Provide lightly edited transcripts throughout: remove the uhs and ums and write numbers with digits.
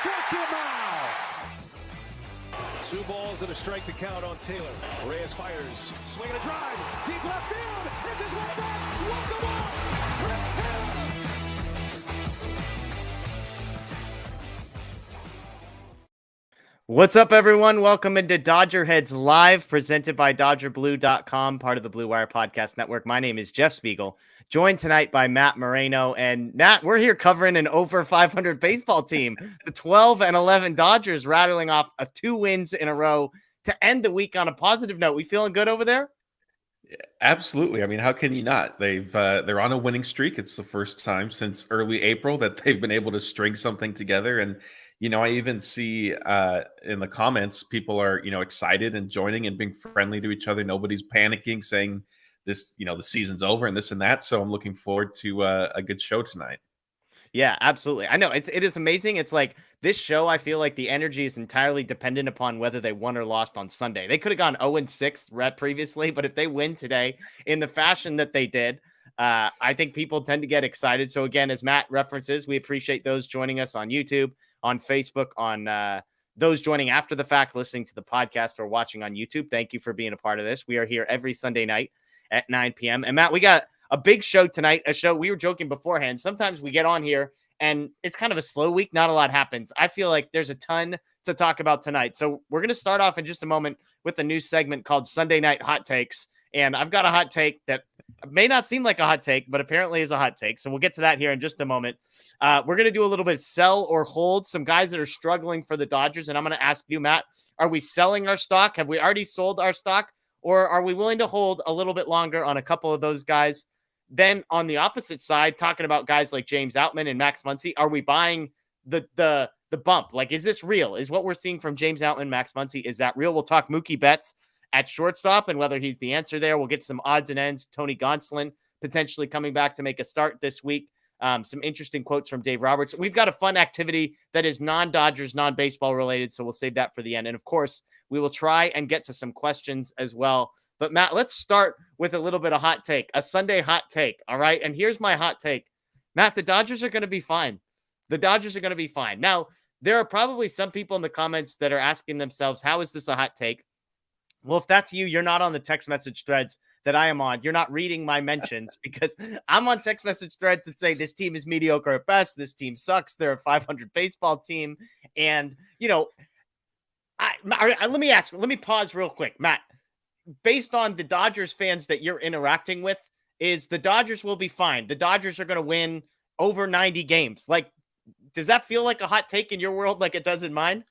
Struck him out. 2 balls and a strike to count on Taylor. Reyes fires, swing and a drive, deep left field. It's his way back. Walk the ball. Chris Taylor. What's up, everyone? Welcome into DodgerHeads Live, presented by DodgerBlue.com, part of the Blue Wire Podcast Network. My name is Jeff Spiegel, joined tonight by Matt Moreno. And Matt, we're here covering an over 500 baseball team. The 12-11 Dodgers rattling off 2 wins in a row to end the week on a positive note. We feeling good over there? Yeah, absolutely. I mean, how can you not? They're on a winning streak. It's the first time since early April that they've been able to string something together. And I even see in the comments, people are, excited and joining and being friendly to each other. Nobody's panicking, saying this, the season's over and this and that. So I'm looking forward to a good show tonight. Yeah, absolutely. I know it is amazing. It's like this show, I feel like the energy is entirely dependent upon whether they won or lost on Sunday. They could have gone 0-6 previously, but if they win today in the fashion that they did, I think people tend to get excited. So again, as Matt references, we appreciate those joining us on YouTube, on Facebook, on those joining after the fact, listening to the podcast or watching on YouTube. Thank you for being a part of this. We are here every Sunday night at 9 p.m. And Matt, we got a big show tonight, a show we were joking beforehand. Sometimes we get on here and it's kind of a slow week. Not a lot happens. I feel like there's a ton to talk about tonight. So we're going to start off in just a moment with a new segment called Sunday Night Hot Takes. And I've got a hot take that may not seem like a hot take, but apparently is a hot take. So we'll get to that here in just a moment. We're going to do a little bit of sell or hold, some guys that are struggling for the Dodgers. And I'm going to ask you, Matt, are we selling our stock? Have we already sold our stock? Or are we willing to hold a little bit longer on a couple of those guys? Then on the opposite side, talking about guys like James Outman and Max Muncy, are we buying the bump? Like, is this real? Is what we're seeing from James Outman, Max Muncy, is that real? We'll talk Mookie Betts at shortstop and whether he's the answer there. We'll get some odds and ends. Tony Gonsolin potentially coming back to make a start this week. Some interesting quotes from Dave Roberts. We've got a fun activity that is non-Dodgers, non-baseball related, so we'll save that for the end. And of course, we will try and get to some questions as well. But Matt, let's start with a little bit of hot take, a Sunday hot take. All right. And here's my hot take. Matt, the Dodgers are going to be fine. The Dodgers are going to be fine. Now, there are probably some people in the comments that are asking themselves, how is this a hot take? Well, if that's you, you're not on the text message threads that I am on. You're not reading my mentions because I'm on text message threads that say this team is mediocre at best. This team sucks. They're a 500 baseball team. And, let me pause real quick, Matt. Based on the Dodgers fans that you're interacting with, is the Dodgers will be fine. The Dodgers are going to win over 90 games. Like, does that feel like a hot take in your world like it does in mine?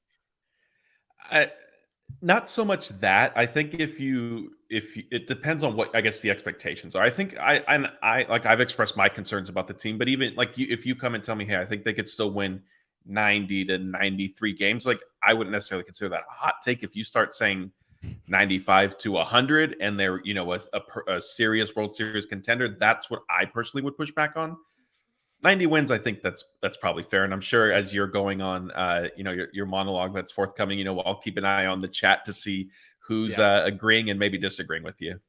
Not so much that. I think if it depends on what, I guess, the expectations are. I think I've expressed my concerns about the team, but even like if you come and tell me, hey, I think they could still win 90 to 93 games, like I wouldn't necessarily consider that a hot take. If you start saying 95 to 100 and they're, a serious World Series contender, that's what I personally would push back on. 90 wins, I think that's probably fair. And I'm sure as you're going on, your monologue that's forthcoming, I'll keep an eye on the chat to see who's agreeing and maybe disagreeing with you.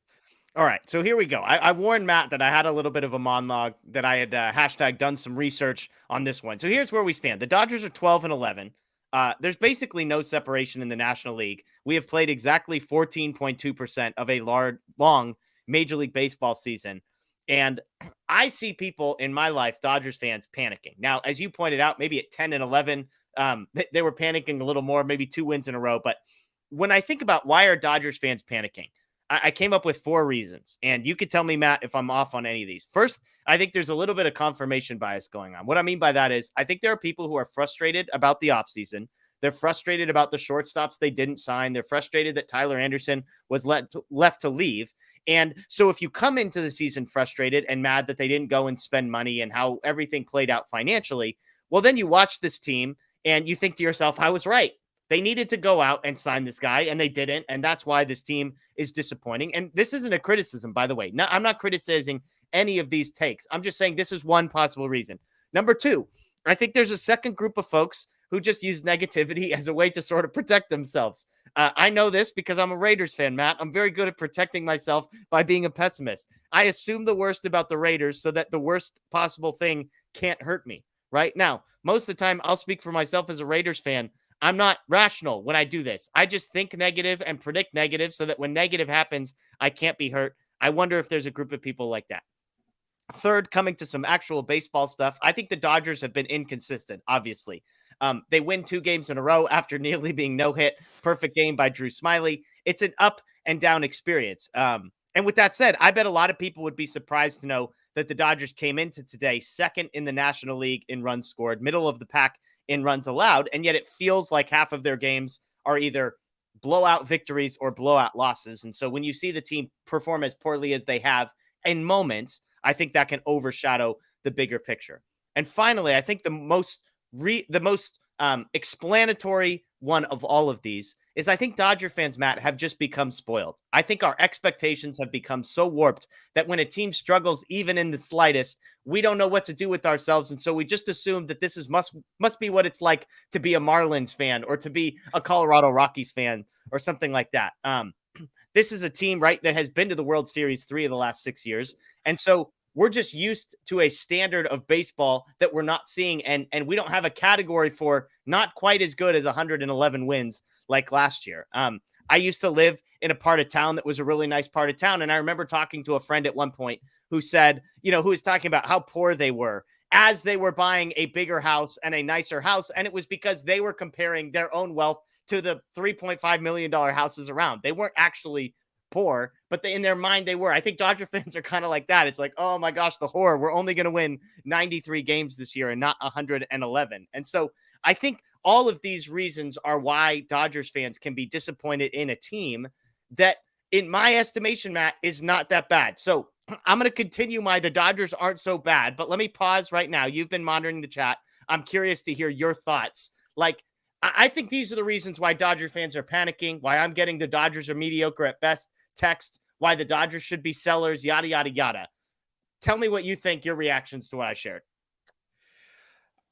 All right. So here we go. I warned Matt that I had a little bit of a monologue, that I had hashtag done some research on this one. So here's where we stand. The Dodgers are 12-11. There's basically no separation in the National League. We have played exactly 14.2% of a long Major League Baseball season. And I see people in my life, Dodgers fans, panicking. Now, as you pointed out, maybe at 10-11, they were panicking a little more, maybe 2 wins in a row. But when I think about why are Dodgers fans panicking, I came up with 4 reasons. And you could tell me, Matt, if I'm off on any of these. First, I think there's a little bit of confirmation bias going on. What I mean by that is I think there are people who are frustrated about the offseason. They're frustrated about the shortstops they didn't sign. They're frustrated that Tyler Anderson was left to leave. And so if you come into the season frustrated and mad that they didn't go and spend money and how everything played out financially, well, then you watch this team and you think to yourself, I was right. They needed to go out and sign this guy, and they didn't. And that's why this team is disappointing. And this isn't a criticism, by the way. No, I'm not criticizing any of these takes. I'm just saying this is one possible reason. Number 2, I think there's a second group of folks who just use negativity as a way to sort of protect themselves. I know this because I'm a Raiders fan, Matt. I'm very good at protecting myself by being a pessimist. I assume the worst about the Raiders so that the worst possible thing can't hurt me. Right now, most of the time, I'll speak for myself as a Raiders fan. I'm not rational when I do this. I just think negative and predict negative so that when negative happens, I can't be hurt. I wonder if there's a group of people like that. Third, coming to some actual baseball stuff, I think the Dodgers have been inconsistent, obviously. They win 2 games in a row after nearly being no-hit. Perfect game by Drew Smyly. It's an up and down experience. And with that said, I bet a lot of people would be surprised to know that the Dodgers came into today second in the National League in runs scored, middle of the pack in runs allowed, and yet it feels like half of their games are either blowout victories or blowout losses. And so when you see the team perform as poorly as they have in moments, I think that can overshadow the bigger picture. And finally, I think the most explanatory one of all of these is I think Dodger fans, Matt, have just become spoiled. I think our expectations have become so warped that when a team struggles even in the slightest, we don't know what to do with ourselves. And so we just assume that this is must be what it's like to be a Marlins fan or to be a Colorado Rockies fan or something like that. This is a team, right, that has been to the World Series 3 of the last 6 years. And so we're just used to a standard of baseball that we're not seeing. And we don't have a category for not quite as good as 111 wins like last year. I used to live in a part of town that was a really nice part of town. And I remember talking to a friend at one point who said, who was talking about how poor they were as they were buying a bigger house and a nicer house. And it was because they were comparing their own wealth to the $3.5 million houses around. They weren't actually poor, but in their mind they were. I think Dodger fans are kind of like that. It's like, oh my gosh, the horror. We're only going to win 93 games this year and not 111. And so I think all of these reasons are why Dodgers fans can be disappointed in a team that, in my estimation, Matt, is not that bad. So I'm going to continue the Dodgers aren't so bad, but let me pause right now. You've been monitoring the chat. I'm curious to hear your thoughts. Like, I think these are the reasons why Dodger fans are panicking, why I'm getting the Dodgers are mediocre at best text, why the Dodgers should be sellers, yada, yada, yada. Tell me what you think, your reactions to what I shared.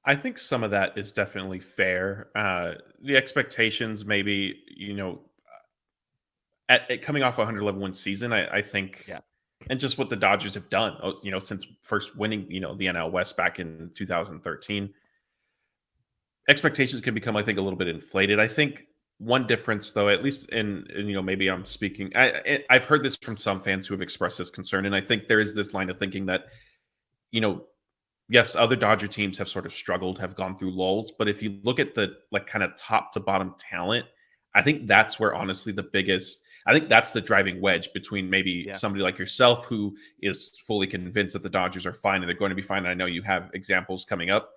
I think some of that is definitely fair. The expectations, maybe, at coming off a 111-win season, I think, yeah. And just what the Dodgers have done, since first winning, the NL West back in 2013, expectations can become, I think, a little bit inflated. I think one difference, though, at least in maybe I'm speaking, I've heard this from some fans who have expressed this concern, and I think there is this line of thinking that, yes, other Dodger teams have sort of struggled, have gone through lulls, but if you look at the kind of top to bottom talent, I think that's where honestly I think that's the driving wedge between maybe somebody like yourself who is fully convinced that the Dodgers are fine and they're going to be fine. And I know you have examples coming up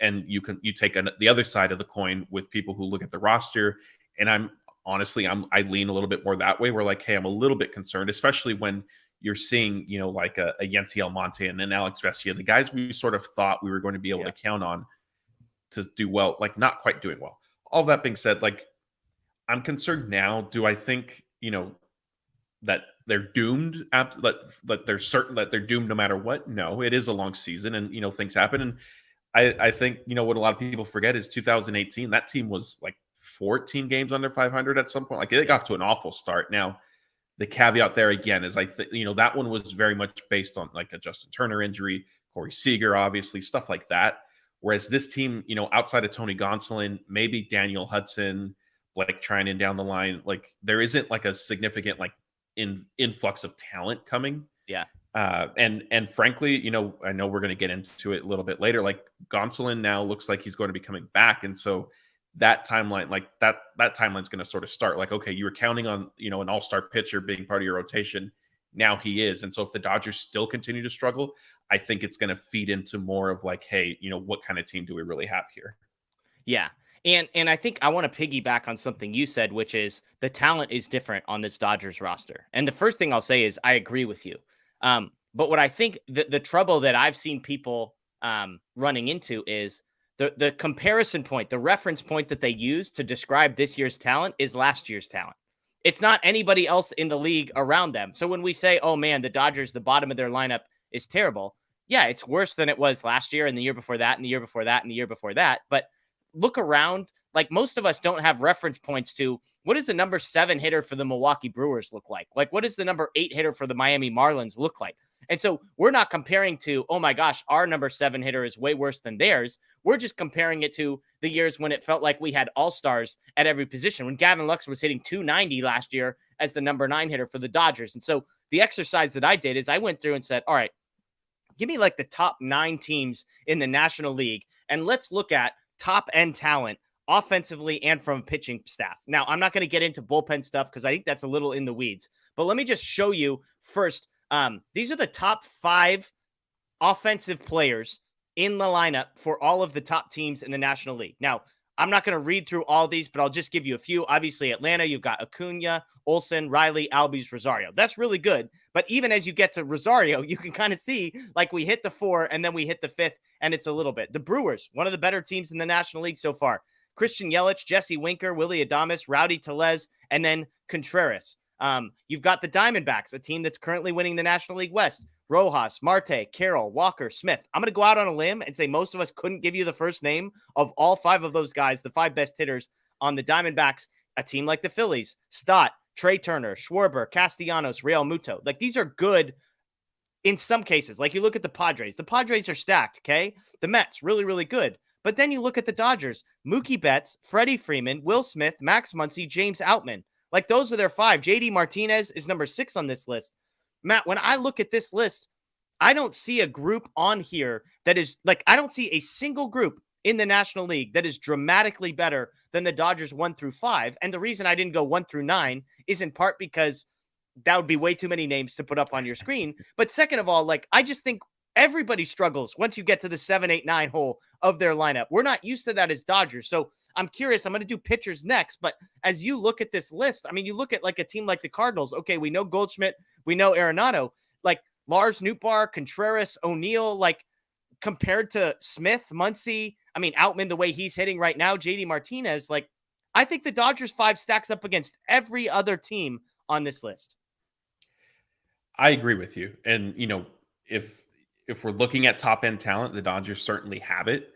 and you take the other side of the coin with people who look at the roster. And I lean a little bit more that way. We're like, hey, I'm a little bit concerned, especially when you're seeing, like a Yency Almonte and an Alex Vesia, the guys we sort of thought we were going to be able to count on to do well, like not quite doing well. All that being said, like I'm concerned now. Do I think, that they're doomed, that they're certain that they're doomed no matter what? No, it is a long season and, things happen. And I think, what a lot of people forget is 2018, that team was like 14 games under 500 at some point. Like they got off to an awful start. Now, the caveat there again is I think, that one was very much based on like a Justin Turner injury, Corey Seager, obviously, stuff like that. Whereas this team, outside of Tony Gonsolin, maybe Daniel Hudson, like Treinen down the line, like there isn't like a significant like influx of talent coming. Yeah. And frankly, I know we're going to get into it a little bit later. Like Gonsolin now looks like he's going to be coming back. And so that timeline, like that timeline's going to sort of start like, okay, you were counting on, an all-star pitcher being part of your rotation. Now he is. And so if the Dodgers still continue to struggle, I think it's going to feed into more of like, hey, what kind of team do we really have here? Yeah. And I think I want to piggyback on something you said, which is the talent is different on this Dodgers roster. And the first thing I'll say is I agree with you. But what I think the trouble that I've seen people running into is the comparison point, the reference point that they use to describe this year's talent is last year's talent. It's not anybody else in the league around them. So when we say, oh man, the Dodgers, the bottom of their lineup is terrible. Yeah, it's worse than it was last year and the year before that and the year before that and the year before that. But look around, like most of us don't have reference points to what does the number 7 hitter for the Milwaukee Brewers look like? Like what does the number 8 hitter for the Miami Marlins look like? And so we're not comparing to, oh my gosh, our number 7 hitter is way worse than theirs. We're just comparing it to the years when it felt like we had all-stars at every position, when Gavin Lux was hitting 290 last year as the number 9 hitter for the Dodgers. And so the exercise that I did is I went through and said, all right, give me like the top 9 teams in the National League, and let's look at top end talent offensively and from pitching staff. Now, I'm not going to get into bullpen stuff because I think that's a little in the weeds, but let me just show you first. These are the top 5 offensive players in the lineup for all of the top teams in the National League. Now, I'm not going to read through all these, but I'll just give you a few. Obviously, Atlanta, you've got Acuna, Olsen, Riley, Albies, Rosario. That's really good. But even as you get to Rosario, you can kind of see like we hit the 4 and then we hit the 5th, and it's a little bit. The Brewers, one of the better teams in the National League so far. Christian Yelich, Jesse Winker, Willie Adames, Rowdy Tellez, and then Contreras. You've got the Diamondbacks, a team that's currently winning the National League West. Rojas, Marte, Carroll, Walker, Smith. I'm going to go out on a limb and say most of us couldn't give you the first name of all 5 of those guys, the 5 best hitters on the Diamondbacks. A team like the Phillies, Stott, Trey Turner, Schwarber, Castellanos, Real Muto. Like, these are good in some cases. Like, you look at the Padres. The Padres are stacked, okay? The Mets, really, really good. But then you look at the Dodgers, Mookie Betts, Freddie Freeman, Will Smith, Max Muncy, James Outman. Like, those are their 5. JD Martinez is number 6 on this list. Matt, when I look at this list, I don't see a group on here that is like, I don't see a single group in the National League that is dramatically better than the Dodgers 1 through 5. And the reason I didn't go 1 through 9 is in part because that would be way too many names to put up on your screen. But second of all, like, I just think everybody struggles once you get to the 7, 8, 9 hole of their lineup. We're not used to that as Dodgers. So I'm curious. I'm going to do pitchers next. But as you look at this list, I mean, you look at like a team like the Cardinals. Okay, we know Goldschmidt. We know Arenado. Like Lars Nootbaar, Contreras, O'Neill, like compared to Smith, Muncy, I mean, Outman, the way he's hitting right now, JD Martinez, like, I think the Dodgers 5 stacks up against every other team on this list. I agree with you. And, you know, if we're looking at top end talent, the Dodgers certainly have it.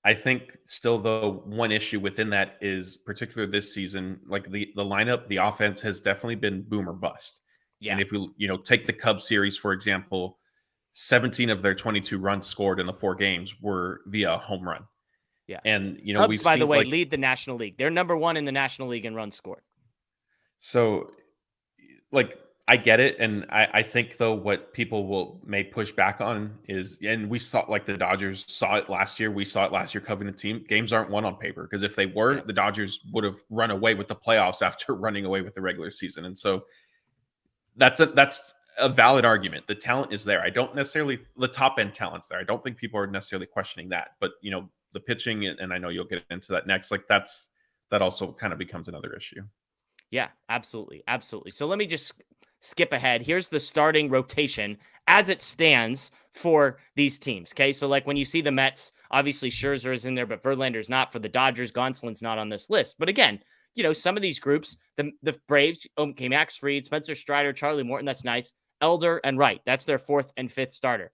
I think still, though, one issue within that is, particularly this season, like the lineup, the offense has definitely been boom or bust. Yeah. And if we, you know, take the Cubs series, for example, 17 of their 22 runs scored in the 4 games were via home run. Yeah. And, you know, Cubs, we've by seen, the way, like, lead the National League. They're number 1 in the National League in runs scored. So, like, I get it. And I think, though, what people may push back on is, and we saw, like, the Dodgers saw it last year. We saw it last year covering the team. Games aren't won on paper, because if they were, the Dodgers would have run away with the playoffs after running away with the regular season. And so that's a valid argument. The talent is there. I don't necessarily, the top end talent's there. I don't think people are necessarily questioning that. But, you know, the pitching, and I know you'll get into that next, like, that also kind of becomes another issue. Yeah, absolutely. Absolutely. So let me just skip ahead. Here's the starting rotation as it stands for these teams. Okay. So like when you see the Mets, obviously Scherzer is in there, but Verlander's not. For the Dodgers, Gonsolin's not on this list. But again, you know, some of these groups, the Braves, okay, Max Fried, Spencer Strider, Charlie Morton, that's nice. Elder and Wright, that's their 4th and 5th starter.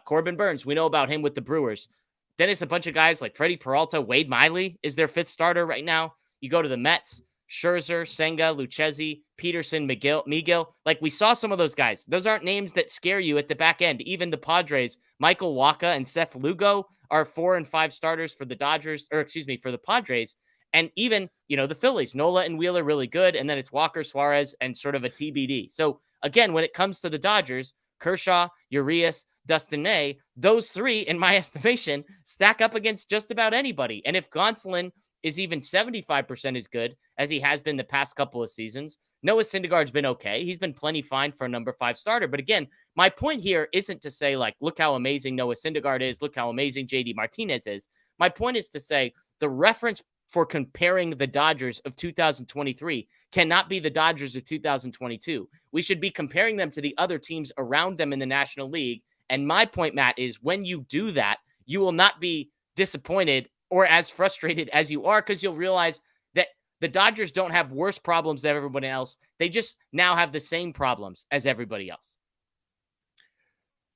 Corbin Burns, we know about him with the Brewers. Then it's a bunch of guys like Freddie Peralta, Wade Miley is their 5th starter right now. You go to the Mets, Scherzer, Senga, Lucchesi, Peterson, Miguel. Like, we saw some of those guys. Those aren't names that scare you at the back end. Even the Padres, Michael Wacha and Seth Lugo are 4 and 5 starters for the Dodgers, or excuse me, for the Padres. And even, you know, the Phillies, Nola and Wheeler, really good. And then it's Walker, Suarez, and sort of a TBD. So again, when it comes to the Dodgers, Kershaw, Urias, Dustin May, those 3, in my estimation, stack up against just about anybody. And if Gonsolin is even 75% as good as he has been the past couple of seasons, Noah Syndergaard's been okay. He's been plenty fine for a number 5 starter. But again, my point here isn't to say, like, look how amazing Noah Syndergaard is, look how amazing JD Martinez is. My point is to say the reference for comparing the Dodgers of 2023 cannot be the Dodgers of 2022. We should be comparing them to the other teams around them in the National League. And my point, Matt, is when you do that, you will not be disappointed or as frustrated as you are, because you'll realize that the Dodgers don't have worse problems than everybody else. They just now have the same problems as everybody else.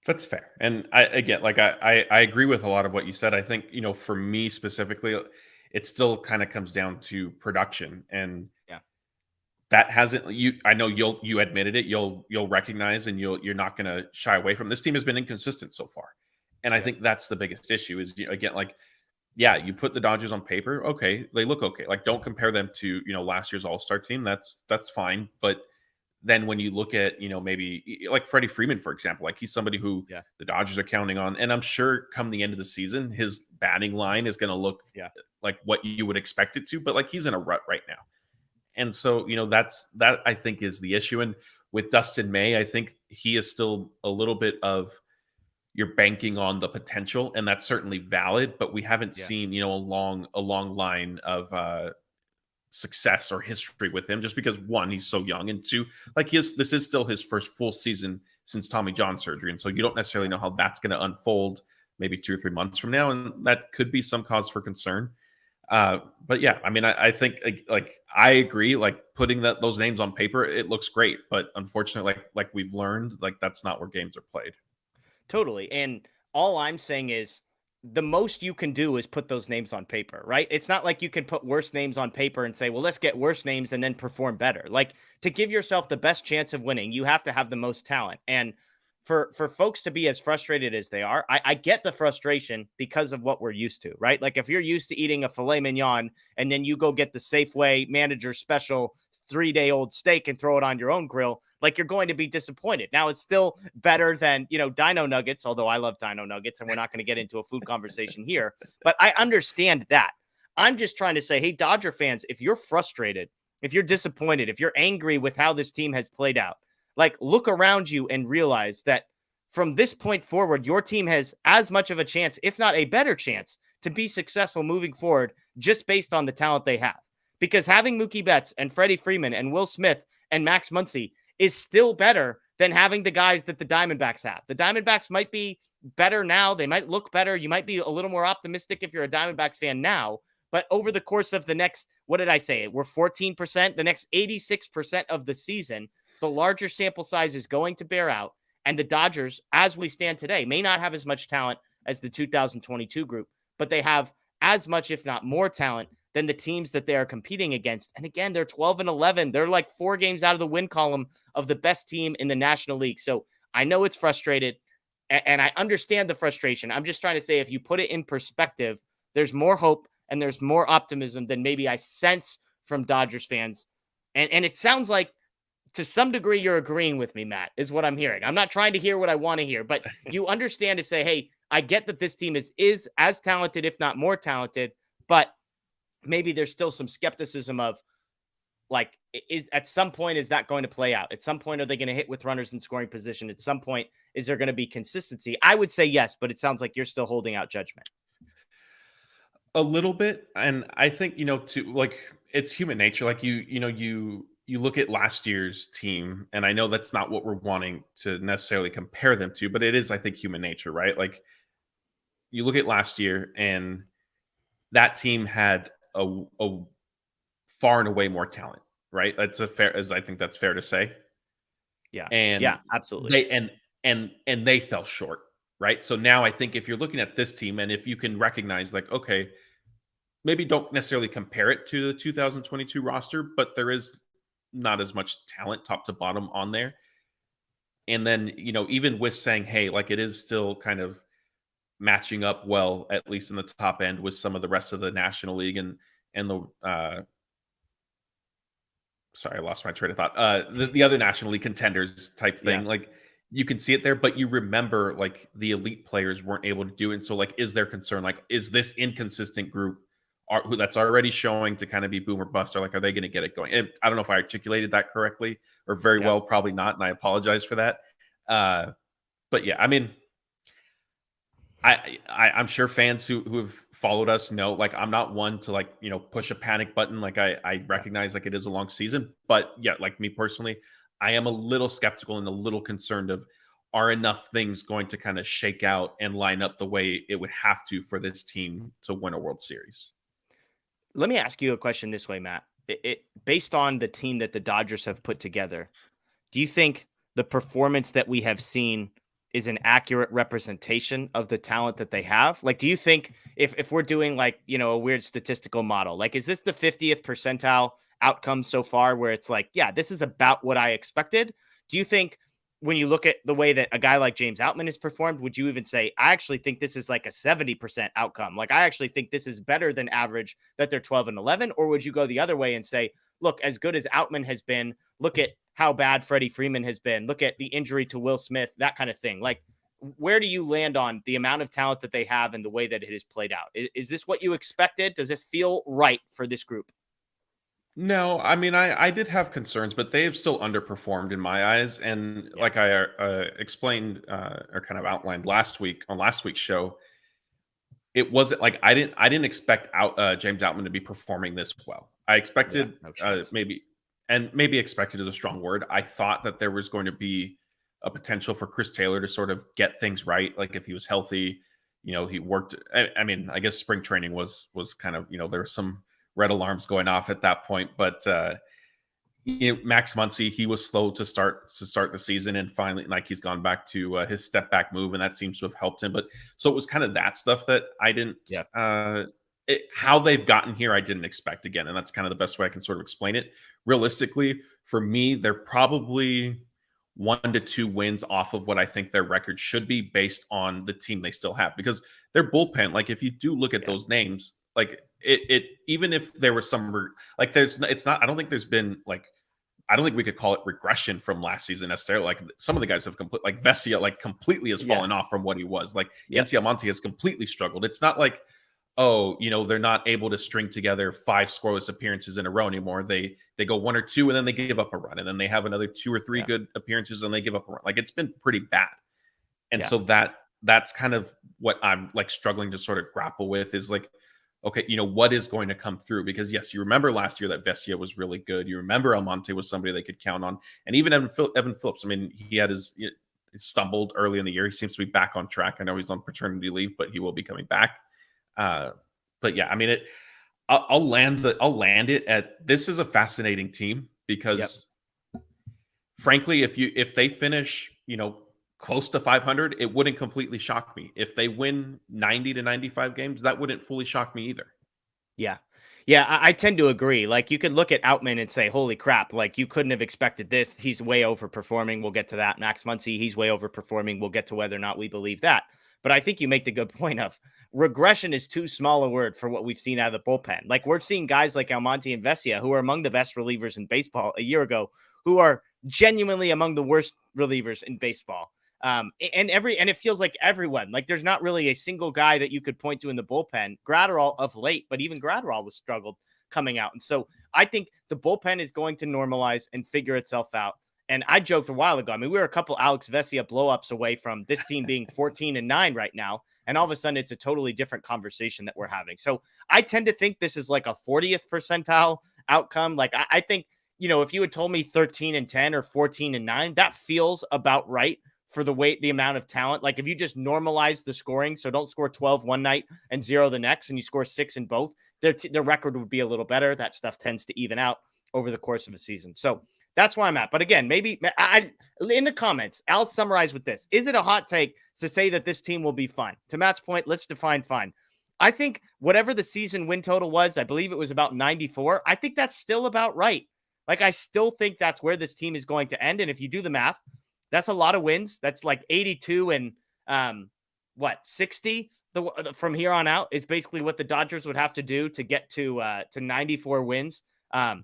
That's fair. And I agree with a lot of what you said. I think, you know, for me specifically, it still kind of comes down to production. And that hasn't I know you admitted it, you'll recognize, and you're not going to shy away from this team has been inconsistent so far. And I think that's the biggest issue is, again, like, yeah, you put the Dodgers on paper, okay, they look okay. Like, don't compare them to, last year's All-Star team. That's fine. But then when you look at, maybe like Freddie Freeman, for example, like he's somebody who the Dodgers are counting on. And I'm sure come the end of the season, his batting line is going to look like what you would expect it to, but like he's in a rut right now. And so, that I think is the issue. And with Dustin May, I think he is still a little bit of you're banking on the potential, and that's certainly valid, but we haven't seen, a long line of success or history with him just because one, he's so young, and two, like this is still his first full season since Tommy John surgery. And so you don't necessarily know how that's going to unfold maybe 2 or 3 months from now. And that could be some cause for concern. But yeah, I mean, I think like I agree, like putting those names on paper, it looks great, but unfortunately, like we've learned, like that's not where games are played. Totally. And all I'm saying is the most you can do is put those names on paper, right? It's not like you can put worse names on paper and say, well, let's get worse names and then perform better. Like, to give yourself the best chance of winning, you have to have the most talent. And for folks to be as frustrated as they are, I get the frustration because of what we're used to, right? Like, if you're used to eating a filet mignon and then you go get the Safeway manager special 3-day-old steak and throw it on your own grill, like, you're going to be disappointed. Now, it's still better than, Dino Nuggets, although I love Dino Nuggets, and we're not going to get into a food conversation here, but I understand that. I'm just trying to say, hey, Dodger fans, if you're frustrated, if you're disappointed, if you're angry with how this team has played out, like, look around you and realize that from this point forward, your team has as much of a chance, if not a better chance, to be successful moving forward just based on the talent they have. Because having Mookie Betts and Freddie Freeman and Will Smith and Max Muncy is still better than having the guys that the Diamondbacks have. The Diamondbacks might be better now. They might look better. You might be a little more optimistic if you're a Diamondbacks fan now. But over the course of the next, what did I say? We're 14%. The next 86% of the season, the larger sample size is going to bear out. And the Dodgers, as we stand today, may not have as much talent as the 2022 group, but they have as much, if not more talent than the teams that they are competing against. And again, they're 12-11. They're like 4 games out of the win column of the best team in the National League. So I know it's frustrated, and I understand the frustration. I'm just trying to say, if you put it in perspective, there's more hope and there's more optimism than maybe I sense from Dodgers fans. And it sounds like, to some degree, you're agreeing with me, Matt, is what I'm hearing. I'm not trying to hear what I want to hear, but you understand to say, hey, I get that this team is as talented, if not more talented, but maybe there's still some skepticism of, like, is at some point, is that going to play out? At some point, are they going to hit with runners in scoring position? At some point, is there going to be consistency? I would say yes, but it sounds like you're still holding out judgment. A little bit. And I think, to like, it's human nature. Like you look at last year's team, and I know that's not what we're wanting to necessarily compare them to, but it is, I think, human nature, right? Like, you look at last year, and that team had a far and away more talent, right? I think that's fair to say. Yeah. And yeah, absolutely. And they fell short, right? So now I think if you're looking at this team, and if you can recognize, like, okay, maybe don't necessarily compare it to the 2022 roster, but there is not as much talent top to bottom on there. And then, even with saying, hey, like, it is still kind of matching up well, at least in the top end, with some of the rest of the National League and the sorry, I lost my train of thought. The other National League contenders type thing. Yeah. Like, you can see it there, but you remember, like, the elite players weren't able to do it. And so, like, is there concern? Like, is this inconsistent group that's already showing to kind of be boom or bust, or like, are they going to get it going? I don't know if I articulated that correctly or very well, probably not. And I apologize for that. But yeah, I mean, I'm sure fans who have followed us know, like, I'm not one to, like, push a panic button. Like, I recognize, like, it is a long season, but yeah, like, me personally, I am a little skeptical and a little concerned of, are enough things going to kind of shake out and line up the way it would have to for this team to win a World Series? Let me ask you a question this way, Matt. Based on the team that the Dodgers have put together, do you think the performance that we have seen is an accurate representation of the talent that they have? Like, do you think if we're doing like, a weird statistical model, like, is this the 50th percentile outcome so far where it's like, yeah, this is about what I expected? Do you think when you look at the way that a guy like James Outman has performed, would you even say, I actually think this is like a 70% outcome? Like, I actually think this is better than average that they're 12-11, or would you go the other way and say, look, as good as Outman has been, look at how bad Freddie Freeman has been, look at the injury to Will Smith, that kind of thing. Like, where do you land on the amount of talent that they have and the way that it has played out? Is this what you expected? Does this feel right for this group? No, I mean, I did have concerns, but they have still underperformed in my eyes. And like I explained or kind of outlined last week's show, it wasn't like I didn't expect James Outman to be performing this well. I expected maybe expected is a strong word. I thought that there was going to be a potential for Chris Taylor to sort of get things right. Like if he was healthy, he worked. I mean, I guess spring training was kind of, there were some red alarms going off at that point, but Max Muncy, he was slow to start the season, and finally, like, he's gone back to his step back move, and that seems to have helped him. But so it was kind of that stuff that I didn't, how they've gotten here, I didn't expect again, and that's kind of the best way I can sort of explain it. Realistically, for me, they're probably 1 to 2 wins off of what I think their record should be based on the team they still have, because their bullpen, like if you do look at those names, like it even if there was some like it's not, I don't think there's been like, I don't think we could call it regression from last season necessarily. Like some of the guys have like Vesia like completely has fallen off from what he was. Like Yancy Almonte has completely struggled. It's not like, they're not able to string together 5 scoreless appearances in a row anymore. They go 1 or 2 and then they give up a run, and then they have another 2 or 3 good appearances and they give up a run. Like it's been pretty bad. And so that's kind of what I'm like struggling to sort of grapple with is like, okay, what is going to come through? Because yes, you remember last year that Vesia was really good. You remember Almonte was somebody they could count on. And even Evan Phillips, I mean, he had his stumbled early in the year. He seems to be back on track. I know he's on paternity leave, but he will be coming back. But yeah, I mean, I'll land it at, this is a fascinating team because frankly, if they finish, close to 500, it wouldn't completely shock me. If they win 90 to 95 games, that wouldn't fully shock me either. Yeah. Yeah, I tend to agree. Like, you could look at Outman and say, holy crap, like, you couldn't have expected this. He's way overperforming. We'll get to that. Max Muncy, he's way overperforming. We'll get to whether or not we believe that. But I think you make the good point of regression is too small a word for what we've seen out of the bullpen. Like, we're seeing guys like Almonte and Vesia, who are among the best relievers in baseball a year ago, who are genuinely among the worst relievers in baseball. And it feels like everyone, like there's not really a single guy that you could point to in the bullpen. Gratterall of late, but even Gratterall was struggled coming out. And so I think the bullpen is going to normalize and figure itself out. And I joked a while ago, I mean, we were a couple Alex Vesia blowups away from this team being 14-9 right now. And all of a sudden it's a totally different conversation that we're having. So I tend to think this is like a 40th percentile outcome. Like I think, if you had told me 13-10 or 14-9, that feels about right for the amount of talent. Like if you just normalize the scoring, so don't score 12 one night and 0 the next, and you score 6 in both, their record would be a little better. That stuff tends to even out over the course of a season. So that's where I'm at. But again, maybe in the comments, I'll summarize with this. Is it a hot take to say that this team will be fine? To Matt's point, let's define fine. I think whatever the season win total was, I believe it was about 94. I think that's still about right. Like, I still think that's where this team is going to end. And if you do the math, that's a lot of wins. That's like 82 and 60 from here on out is basically what the Dodgers would have to do to get to 94 wins.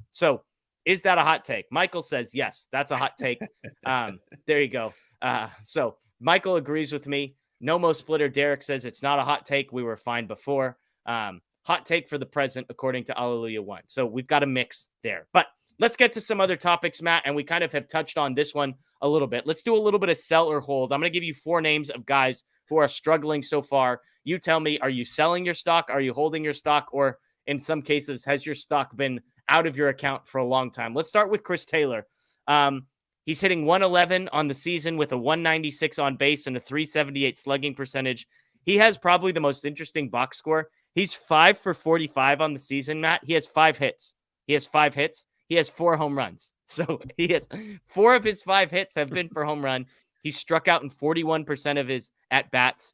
So is that a hot take? Michael says, yes, that's a hot take. There you go. So Michael agrees with me. Nomo Splitter Derek says it's not a hot take. We were fine before. Hot take for the present, according to Alleluia One. So we've got a mix there. But let's get to some other topics, Matt, and we kind of have touched on this one a little bit. Let's do a little bit of sell or hold. I'm going to give you 4 names of guys who are struggling so far. You tell me, are you selling your stock? Are you holding your stock? Or in some cases, has your stock been out of your account for a long time? Let's start with Chris Taylor. He's hitting 111 on the season with a 196 on base and a 378 slugging percentage. He has probably the most interesting box score. He's 5 for 45 on the season, Matt. He has 5 hits. He has 4 home runs. So he has 4 of his 5 hits have been for home run. He struck out in 41% of his at-bats.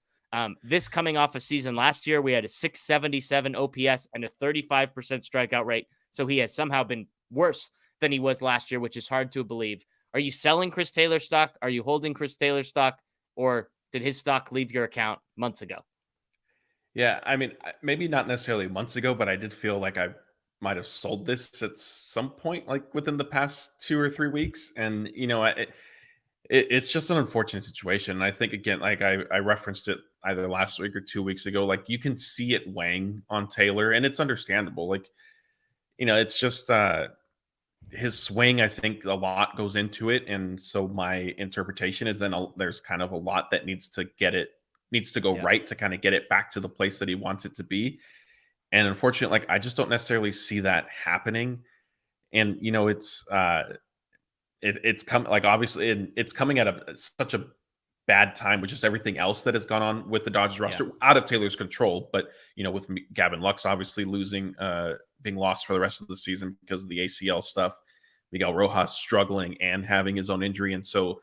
This coming off a season last year, we had a 677 OPS and a 35% strikeout rate. So he has somehow been worse than he was last year, which is hard to believe. Are you selling Chris Taylor stock? Are you holding Chris Taylor stock? Or did his stock leave your account months ago? Yeah, I mean, maybe not necessarily months ago, but I did feel like I might have sold this at some point, like within the past 2 or 3 weeks. And it's just an unfortunate situation. And I think again, like I referenced it either last week or 2 weeks ago. Like you can see it weighing on Taylor, and it's understandable. Like it's just his swing. I think a lot goes into it, and so my interpretation is then there's kind of a lot that needs to go right to kind of get it back to the place that he wants it to be. And unfortunately, like I just don't necessarily see that happening. And it's coming, like obviously it's coming at such a bad time with just everything else that has gone on with the Dodgers roster out of Taylor's control. But with Gavin Lux obviously being lost for the rest of the season because of the ACL stuff, Miguel Rojas struggling and having his own injury, and so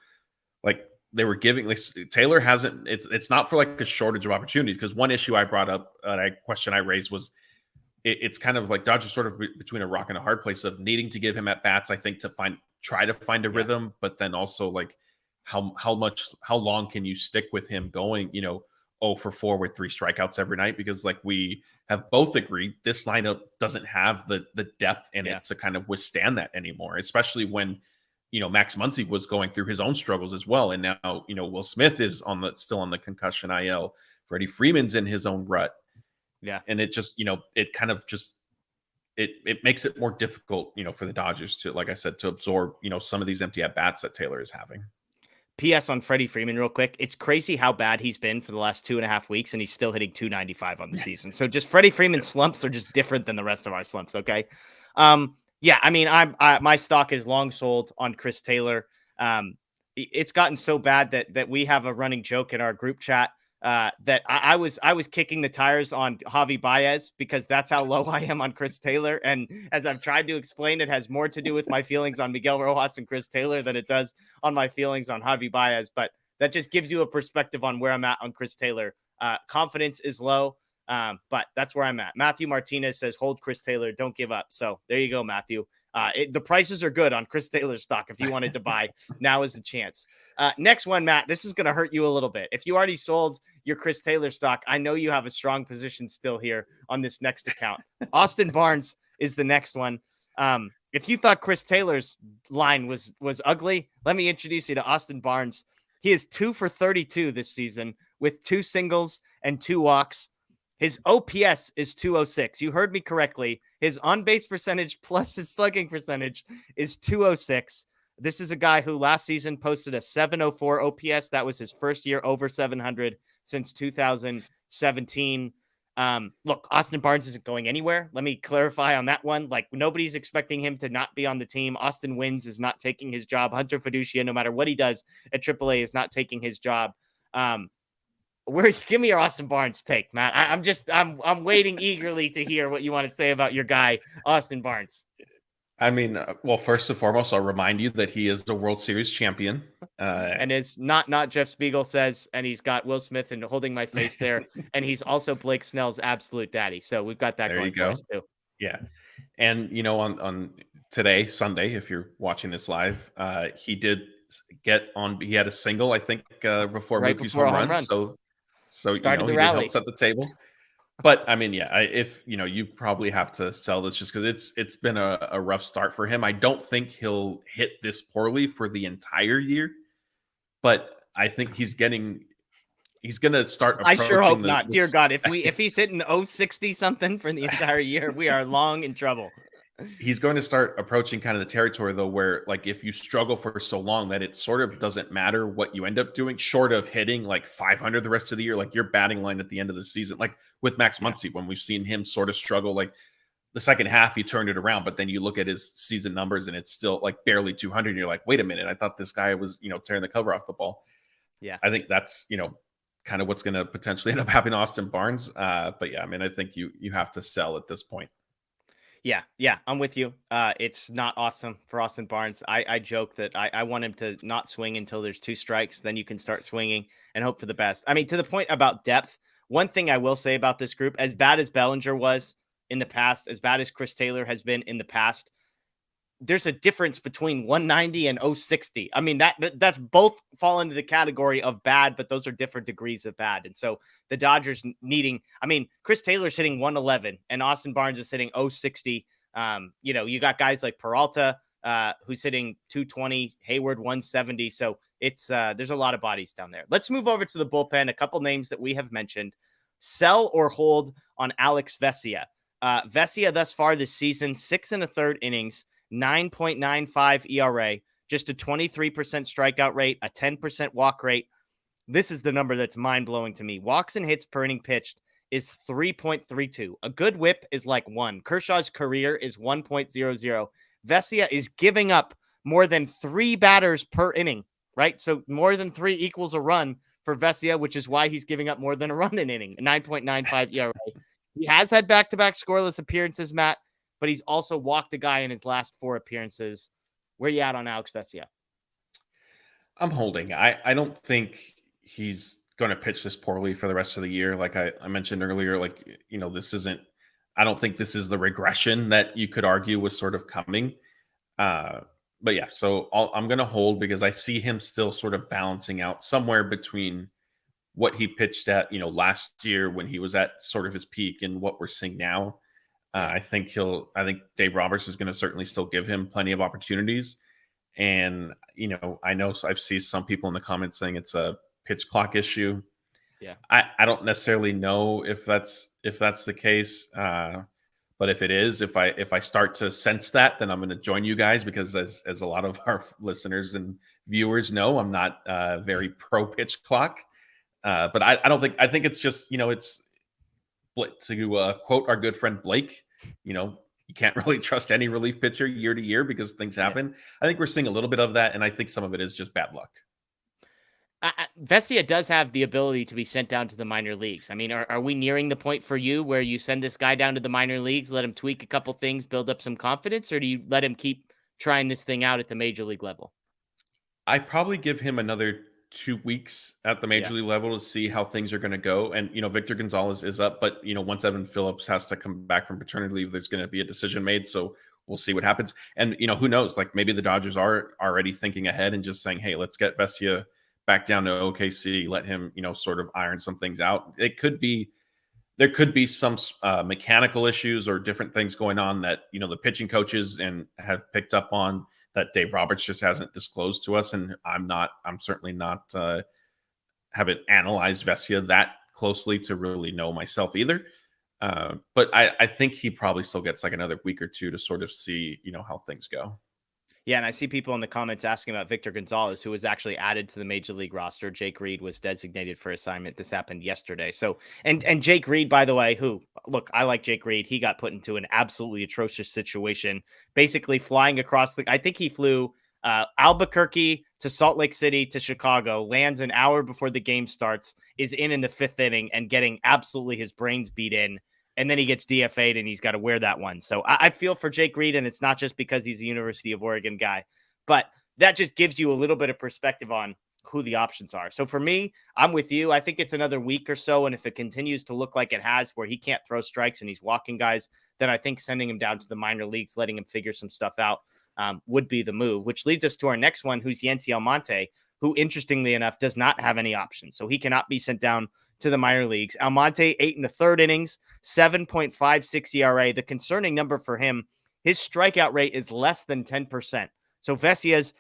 like they were giving Taylor hasn't. It's not for like a shortage of opportunities, because one issue I brought up, question I raised was it's kind of like Dodgers sort of between a rock and a hard place of needing to give him at bats, I think, to try to find a rhythm, but then also like how long can you stick with him going 0 for 4 with 3 strikeouts every night, because like we have both agreed this lineup doesn't have the depth in it to kind of withstand that anymore, especially when Max Muncy was going through his own struggles as well, and now Will Smith is still on the concussion IL. Freddie Freeman's in his own rut. And it just it kind of just it makes it more difficult for the Dodgers to, like I said, to absorb some of these empty at bats that Taylor is having. PS on Freddie Freeman real quick. It's crazy how bad he's been for the last 2.5 weeks, and he's still hitting 295 on the season. So just Freddie Freeman's slumps are just different than the rest of our slumps. Okay. Yeah, I mean, my stock is long sold on Chris Taylor. It's gotten so bad that we have a running joke in our group chat that I was kicking the tires on Javi Baez because that's how low I am on Chris Taylor. And as I've tried to explain, it has more to do with my feelings on Miguel Rojas and Chris Taylor than it does on my feelings on Javi Baez. But that just gives you a perspective on where I'm at on Chris Taylor. Confidence is low. But that's where I'm at. Matthew Martinez says, hold Chris Taylor. Don't give up. So there you go, Matthew. The prices are good on Chris Taylor's stock. If you wanted to buy, now is the chance. Next one, Matt, this is going to hurt you a little bit. If you already sold your Chris Taylor stock, I know you have a strong position still here on this next account. Austin Barnes is the next one. If you thought Chris Taylor's line was ugly, let me introduce you to Austin Barnes. He is 2 for 32 this season with 2 singles and 2 walks. His OPS is 206. You heard me correctly. His on-base percentage plus his slugging percentage is 206. This is a guy who last season posted a 704 OPS. That was his first year over 700 since 2017. Look, Austin Barnes isn't going anywhere. Let me clarify on that one. Like, nobody's expecting him to not be on the team. Austin Wynns is not taking his job. Hunter Fiducia, no matter what he does at AAA, is not taking his job. Give me your Austin Barnes take, Matt. I'm waiting eagerly to hear what you want to say about your guy, Austin Barnes. I mean, well, first and foremost, I'll remind you that he is the World Series champion. And is not Jeff Spiegel says, and he's got Will Smith and holding my face there. And he's also Blake Snell's absolute daddy. So we've got that going for us too. Yeah. And, on today, Sunday, if you're watching this live, he did he had a single, I think, before Mookie's home run. So he did help set the table. But I mean, yeah, if you probably have to sell this just because it's been a rough start for him. I don't think he'll hit this poorly for the entire year, but I think he's going to start. I sure hope not. Dear God, if he's hitting 060 something for the entire year, we are long in trouble. He's going to start approaching kind of the territory, though, where like if you struggle for so long that it sort of doesn't matter what you end up doing, short of hitting like 500 the rest of the year, like your batting line at the end of the season, like with Max Muncy, when we've seen him sort of struggle, like the second half, he turned it around, but then you look at his season numbers and it's still like barely 200. And you're like, wait a minute, I thought this guy was, tearing the cover off the ball. Yeah. I think that's, kind of what's going to potentially end up happening to Austin Barnes. But yeah, I mean, I think you have to sell at this point. Yeah, I'm with you. It's not awesome for Austin Barnes. I joke that I want him to not swing until there's 2 strikes. Then you can start swinging and hope for the best. I mean, to the point about depth, one thing I will say about this group, as bad as Bellinger was in the past, as bad as Chris Taylor has been in the past, there's a difference between 190 and 060. I mean, that's both fall into the category of bad, but those are different degrees of bad. And so the Dodgers needing, I mean, Chris Taylor's hitting 111 and Austin Barnes is hitting 060. You got guys like Peralta, who's hitting 220, Hayward 170. So it's there's a lot of bodies down there. Let's move over to the bullpen. A couple names that we have mentioned. Sell or hold on Alex Vesia. Vesia thus far this season, 6 1/3 innings, 9.95 ERA, just a 23% strikeout rate, a 10% walk rate. This is the number that's mind-blowing to me. Walks and hits per inning pitched is 3.32. A good whip is like 1. Kershaw's career is 1.00. Vesia is giving up more than 3 batters per inning, right? So more than 3 equals a run for Vesia, which is why he's giving up more than a run an inning, 9.95 ERA. He has had back-to-back scoreless appearances, Matt, but he's also walked a guy in his last 4 appearances. Where you at on Alex Vesia? I'm holding. I don't think he's going to pitch this poorly for the rest of the year. Like I mentioned earlier, I don't think this is the regression that you could argue was sort of coming. But yeah, so I'm going to hold because I see him still sort of balancing out somewhere between what he pitched at, last year when he was at sort of his peak and what we're seeing now. I think Dave Roberts is going to certainly still give him plenty of opportunities. And, I know I've seen some people in the comments saying it's a pitch clock issue. Yeah. I don't necessarily know if that's the case. But if it is, if I start to sense that, then I'm going to join you guys because as a lot of our listeners and viewers know, I'm not very pro pitch clock. But I think it's just, it's to quote our good friend Blake, you can't really trust any relief pitcher year to year because things happen. Yeah. I think we're seeing a little bit of that, and I think some of it is just bad luck. Vesia does have the ability to be sent down to the minor leagues. I mean, are we nearing the point for you where you send this guy down to the minor leagues, let him tweak a couple things, build up some confidence, or do you let him keep trying this thing out at the major league level? I probably give him another 2 weeks at the major league level to see how things are going to go. And, Victor Gonzalez is up, but, once Evan Phillips has to come back from paternity leave, there's going to be a decision made. So we'll see what happens. And, who knows, like maybe the Dodgers are already thinking ahead and just saying, hey, let's get Vesia back down to OKC, let him, sort of iron some things out. There could be some mechanical issues or different things going on that, the pitching coaches and have picked up on that Dave Roberts just hasn't disclosed to us. And I'm certainly not haven't analyzed Vesia that closely to really know myself either. But I think he probably still gets like another week or 2 to sort of see, how things go. Yeah, and I see people in the comments asking about Victor Gonzalez, who was actually added to the major league roster. Jake Reed was designated for assignment. This happened yesterday. So, and Jake Reed, by the way, I like Jake Reed. He got put into an absolutely atrocious situation, basically flying across I think he flew Albuquerque to Salt Lake City to Chicago, lands an hour before the game starts, is in the 5th inning and getting absolutely his brains beat in. And then he gets DFA'd and he's got to wear that one. So I feel for Jake Reed, and it's not just because he's a University of Oregon guy, but that just gives you a little bit of perspective on who the options are. So for me, I'm with you. I think it's another week or so. And if it continues to look like it has, where he can't throw strikes and he's walking guys, then I think sending him down to the minor leagues, letting him figure some stuff out would be the move, which leads us to our next one, who's Yency Almonte, who interestingly enough does not have any options. So he cannot be sent down to the minor leagues. Almonte, 8 1/3 innings, 7.56 ERA. The concerning number for him, his strikeout rate is less than 10%. So Vesia's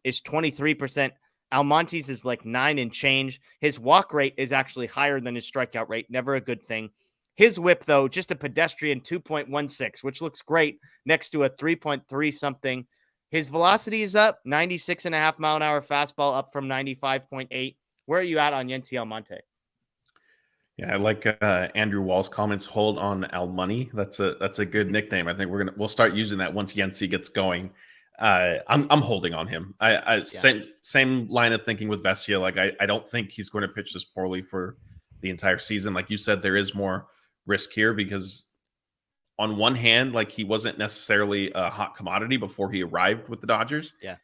is 23%. Almonte's is like 9 and change. His walk rate is actually higher than his strikeout rate. Never a good thing. His whip, though, just a pedestrian 2.16, which looks great next to a 3.3 something. His velocity is up, 96.5 mile an hour fastball, up from 95.8. Where are you at on Yency Almonte? Yeah, I like Andrew Wall's comments. Hold on, Al Money. That's a good nickname. I think we'll start using that once Yency gets going. I'm holding on him. Same line of thinking with Vesia. Like I don't think he's going to pitch this poorly for the entire season. Like you said, there is more risk here because on one hand, like he wasn't necessarily a hot commodity before he arrived with the Dodgers. Yeah.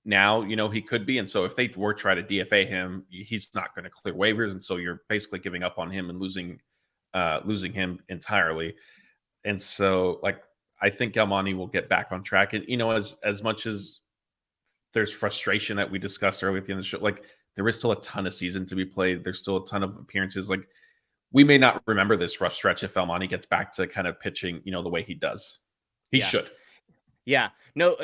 Now, he could be. And so if they were try to DFA him, he's not going to clear waivers. And so you're basically giving up on him and losing him entirely. And so like, I think Almani will get back on track. And, as much as there's frustration that we discussed earlier at the end of the show, like there is still a ton of season to be played. There's still a ton of appearances. Like we may not remember this rough stretch if Almani gets back to kind of pitching, the way he does. He should. Yeah. No,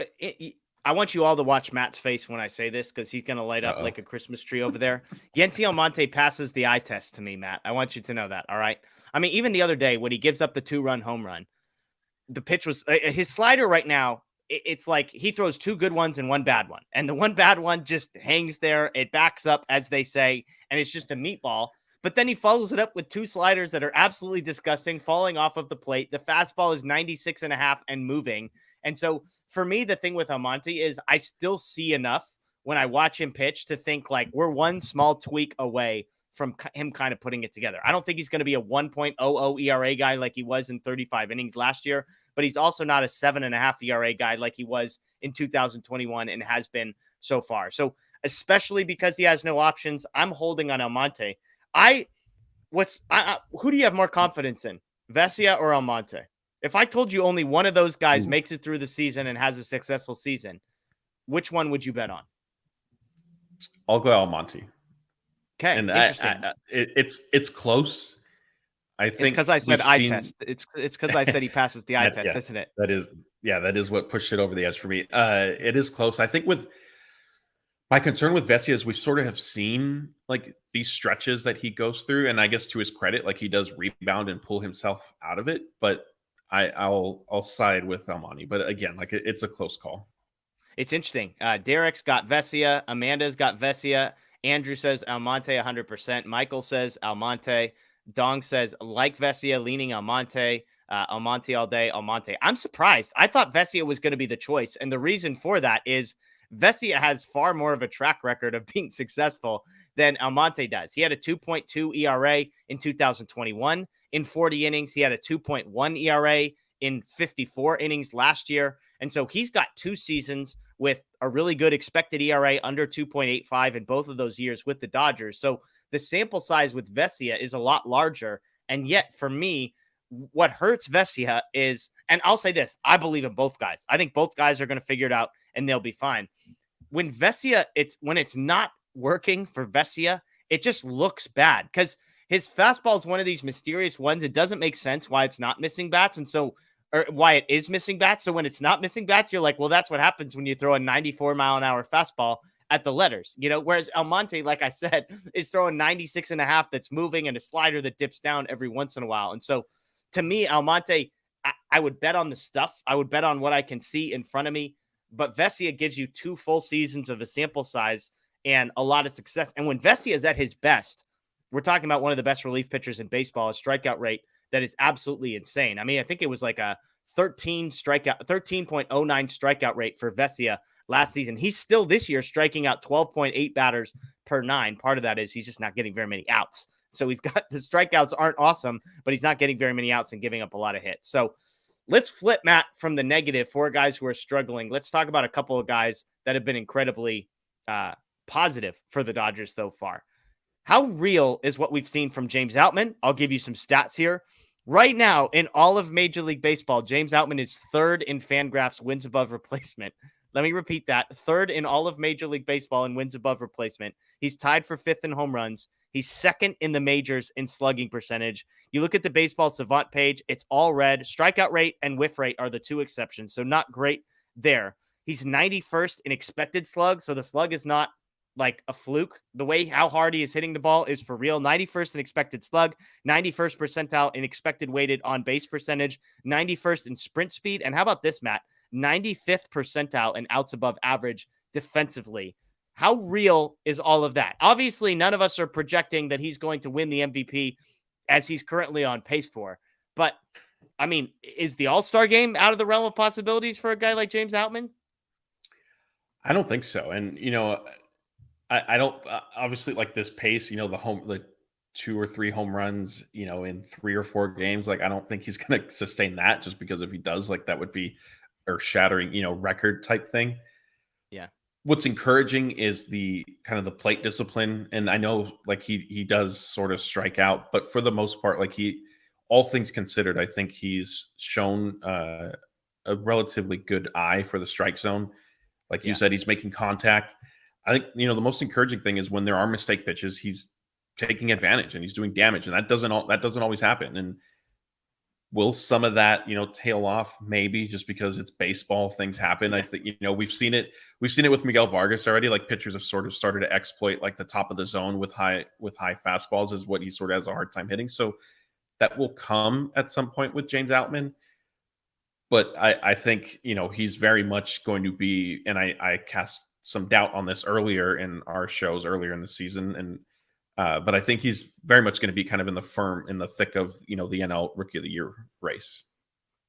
I want you all to watch Matt's face when I say this because he's going to light up like a Christmas tree over there. Yency Almonte passes the eye test to me, Matt. I want you to know that, all right? I mean, even the other day when he gives up the 2-run home run, the pitch was his slider right now. It's like he throws 2 good ones and 1 bad one. And the 1 bad one just hangs there. It backs up, as they say, and it's just a meatball. But then he follows it up with 2 sliders that are absolutely disgusting, falling off of the plate. The fastball is 96.5 and moving. And so for me, the thing with Almonte is I still see enough when I watch him pitch to think like we're one small tweak away from him kind of putting it together. I don't think he's going to be a 1.00 ERA guy like he was in 35 innings last year, but he's also not a 7.5 ERA guy like he was in 2021 and has been so far. So especially because he has no options, I'm holding on Almonte. Who do you have more confidence in, Vesia or Almonte? If I told you only one of those guys makes it through the season and has a successful season, which one would you bet on? I'll go Almonte. Okay, and interesting. It's close. I think because I said eye test. It's because I said he passes the eye test, isn't it? That is what pushed it over the edge for me. It is close. I think with my concern with Vesia is we sort of have seen like these stretches that he goes through, and I guess to his credit, like he does rebound and pull himself out of it. But I'll side with Almani. But again, like it's a close call. It's interesting. Derek's got Vesia. Amanda's got Vesia. Andrew says Almonte 100%. Michael says Almonte. Dong says like Vesia, leaning Almonte. Almonte all day. Almonte. I'm surprised. I thought Vesia was going to be the choice, and the reason for that is Vesia has far more of a track record of being successful than Almonte does. He had a 2.2 ERA in 2021. In 40 innings, he had a 2.1 ERA in 54 innings last year. And so he's got 2 seasons with a really good expected ERA under 2.85 in both of those years with the Dodgers. So the sample size with Vesia is a lot larger. And yet for me, what hurts Vesia is, and I'll say this, I believe in both guys. I think both guys are going to figure it out and they'll be fine. When it's not working for Vesia, it just looks bad because his fastball is one of these mysterious ones. It doesn't make sense why it's not missing bats. And so, or why it is missing bats. So when it's not missing bats, you're like, well, that's what happens when you throw a 94-mile-an-hour fastball at the letters, whereas Almonte, like I said, is throwing 96.5 that's moving and a slider that dips down every once in a while. And so to me, Almonte, I would bet on the stuff. I would bet on what I can see in front of me. But Vesia gives you 2 full seasons of a sample size and a lot of success. And when Vesia is at his best, we're talking about one of the best relief pitchers in baseball, a strikeout rate that is absolutely insane. I mean, I think it was like a 13.09 strikeout rate for Vesia last season. He's still this year striking out 12.8 batters per 9. Part of that is he's just not getting very many outs. So he's got the strikeouts aren't awesome, but he's not getting very many outs and giving up a lot of hits. So let's flip, Matt, from the negative for guys who are struggling. Let's talk about a couple of guys that have been incredibly positive for the Dodgers so far. How real is what we've seen from James Outman? I'll give you some stats here. Right now, in all of Major League Baseball, James Outman is 3rd in Fangraphs wins above replacement. Let me repeat that. 3rd in all of Major League Baseball in wins above replacement. He's tied for 5th in home runs. He's 2nd in the majors in slugging percentage. You look at the Baseball Savant page, it's all red. Strikeout rate and whiff rate are the 2 exceptions, so not great there. He's 91st in expected slug, so the slug is not like a fluke. The way how hard he is hitting the ball is for real. 91st in expected slug, 91st percentile in expected weighted on base percentage, 91st in sprint speed. And how about this, Matt? 95th percentile in outs above average defensively. How real is all of that? Obviously, none of us are projecting that he's going to win the MVP as he's currently on pace for. But, I mean, is the All-Star game out of the realm of possibilities for a guy like James Outman? I don't think so. And, I don't obviously like this pace, the 2 or 3 home runs, in 3 or 4 games. Like, I don't think he's going to sustain that, just because if he does, like, that would be earth shattering, record type thing. Yeah. What's encouraging is the kind of the plate discipline. And I know, like, he does sort of strike out, but for the most part, like, all things considered, I think he's shown a relatively good eye for the strike zone. Like you said, he's making contact. I think, the most encouraging thing is when there are mistake pitches, he's taking advantage and he's doing damage. And that doesn't always happen. And will some of that, tail off? Maybe, just because it's baseball, things happen. I think, we've seen it with Miguel Vargas already. Like, pitchers have sort of started to exploit, like, the top of the zone with high fastballs is what he sort of has a hard time hitting. So that will come at some point with James Outman. But I think, he's very much going to be, and I cast some doubt on this earlier in our shows earlier in the season. And but I think he's very much going to be kind of in the thick of, the NL Rookie of the Year race.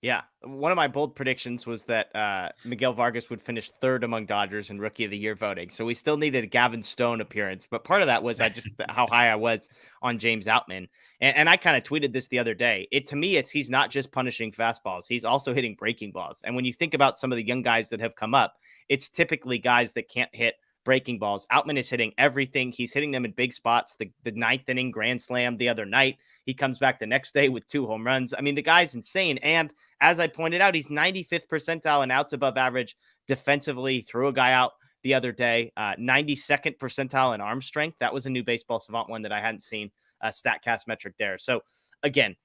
Yeah. One of my bold predictions was that Miguel Vargas would finish third among Dodgers in Rookie of the Year voting. So we still needed a Gavin Stone appearance. But part of that was how high I was on James Outman. And I kind of tweeted this the other day. To me, he's not just punishing fastballs. He's also hitting breaking balls. And when you think about some of the young guys that have come up, it's typically guys that can't hit breaking balls. Outman is hitting everything. He's hitting them in big spots. The ninth inning grand slam the other night. He comes back the next day with 2 home runs. I mean, the guy's insane. And as I pointed out, he's 95th percentile in outs above average defensively. Threw a guy out the other day. 92nd percentile in arm strength. That was a new Baseball Savant one that I hadn't seen. StatCast metric there. So again,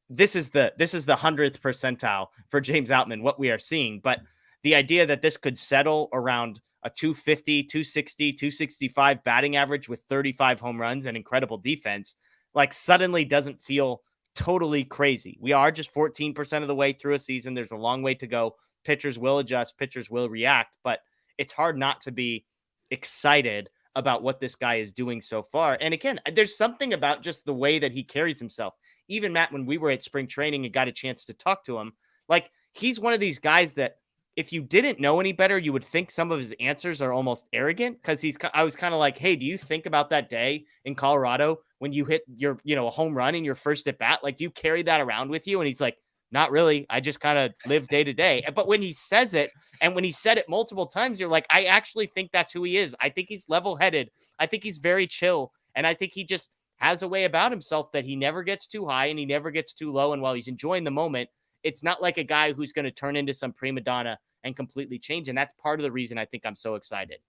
this is the 100th percentile for James Outman, what we are seeing. But the idea that this could settle around a 250, 260, 265 batting average with 35 home runs and incredible defense, like, suddenly doesn't feel totally crazy. We are just 14% of the way through a season. There's a long way to go. Pitchers will adjust, pitchers will react, but it's hard not to be excited about what this guy is doing so far. And again, there's something about just the way that he carries himself. Even Matt, when we were at spring training and got a chance to talk to him, like, he's one of these guys that if you didn't know any better, you would think some of his answers are almost arrogant, because I was kind of like, hey, do you think about that day in Colorado when you hit your, a home run in your first at bat? Like, do you carry that around with you? And he's like, not really. I just kind of live day to day. But when he says it, and when he said it multiple times, you're like, I actually think that's who he is. I think he's level-headed. I think he's very chill. And I think he just has a way about himself that he never gets too high and he never gets too low. And while he's enjoying the moment, it's not like a guy who's going to turn into some prima donna and completely change. And that's part of the reason I think I'm so excited.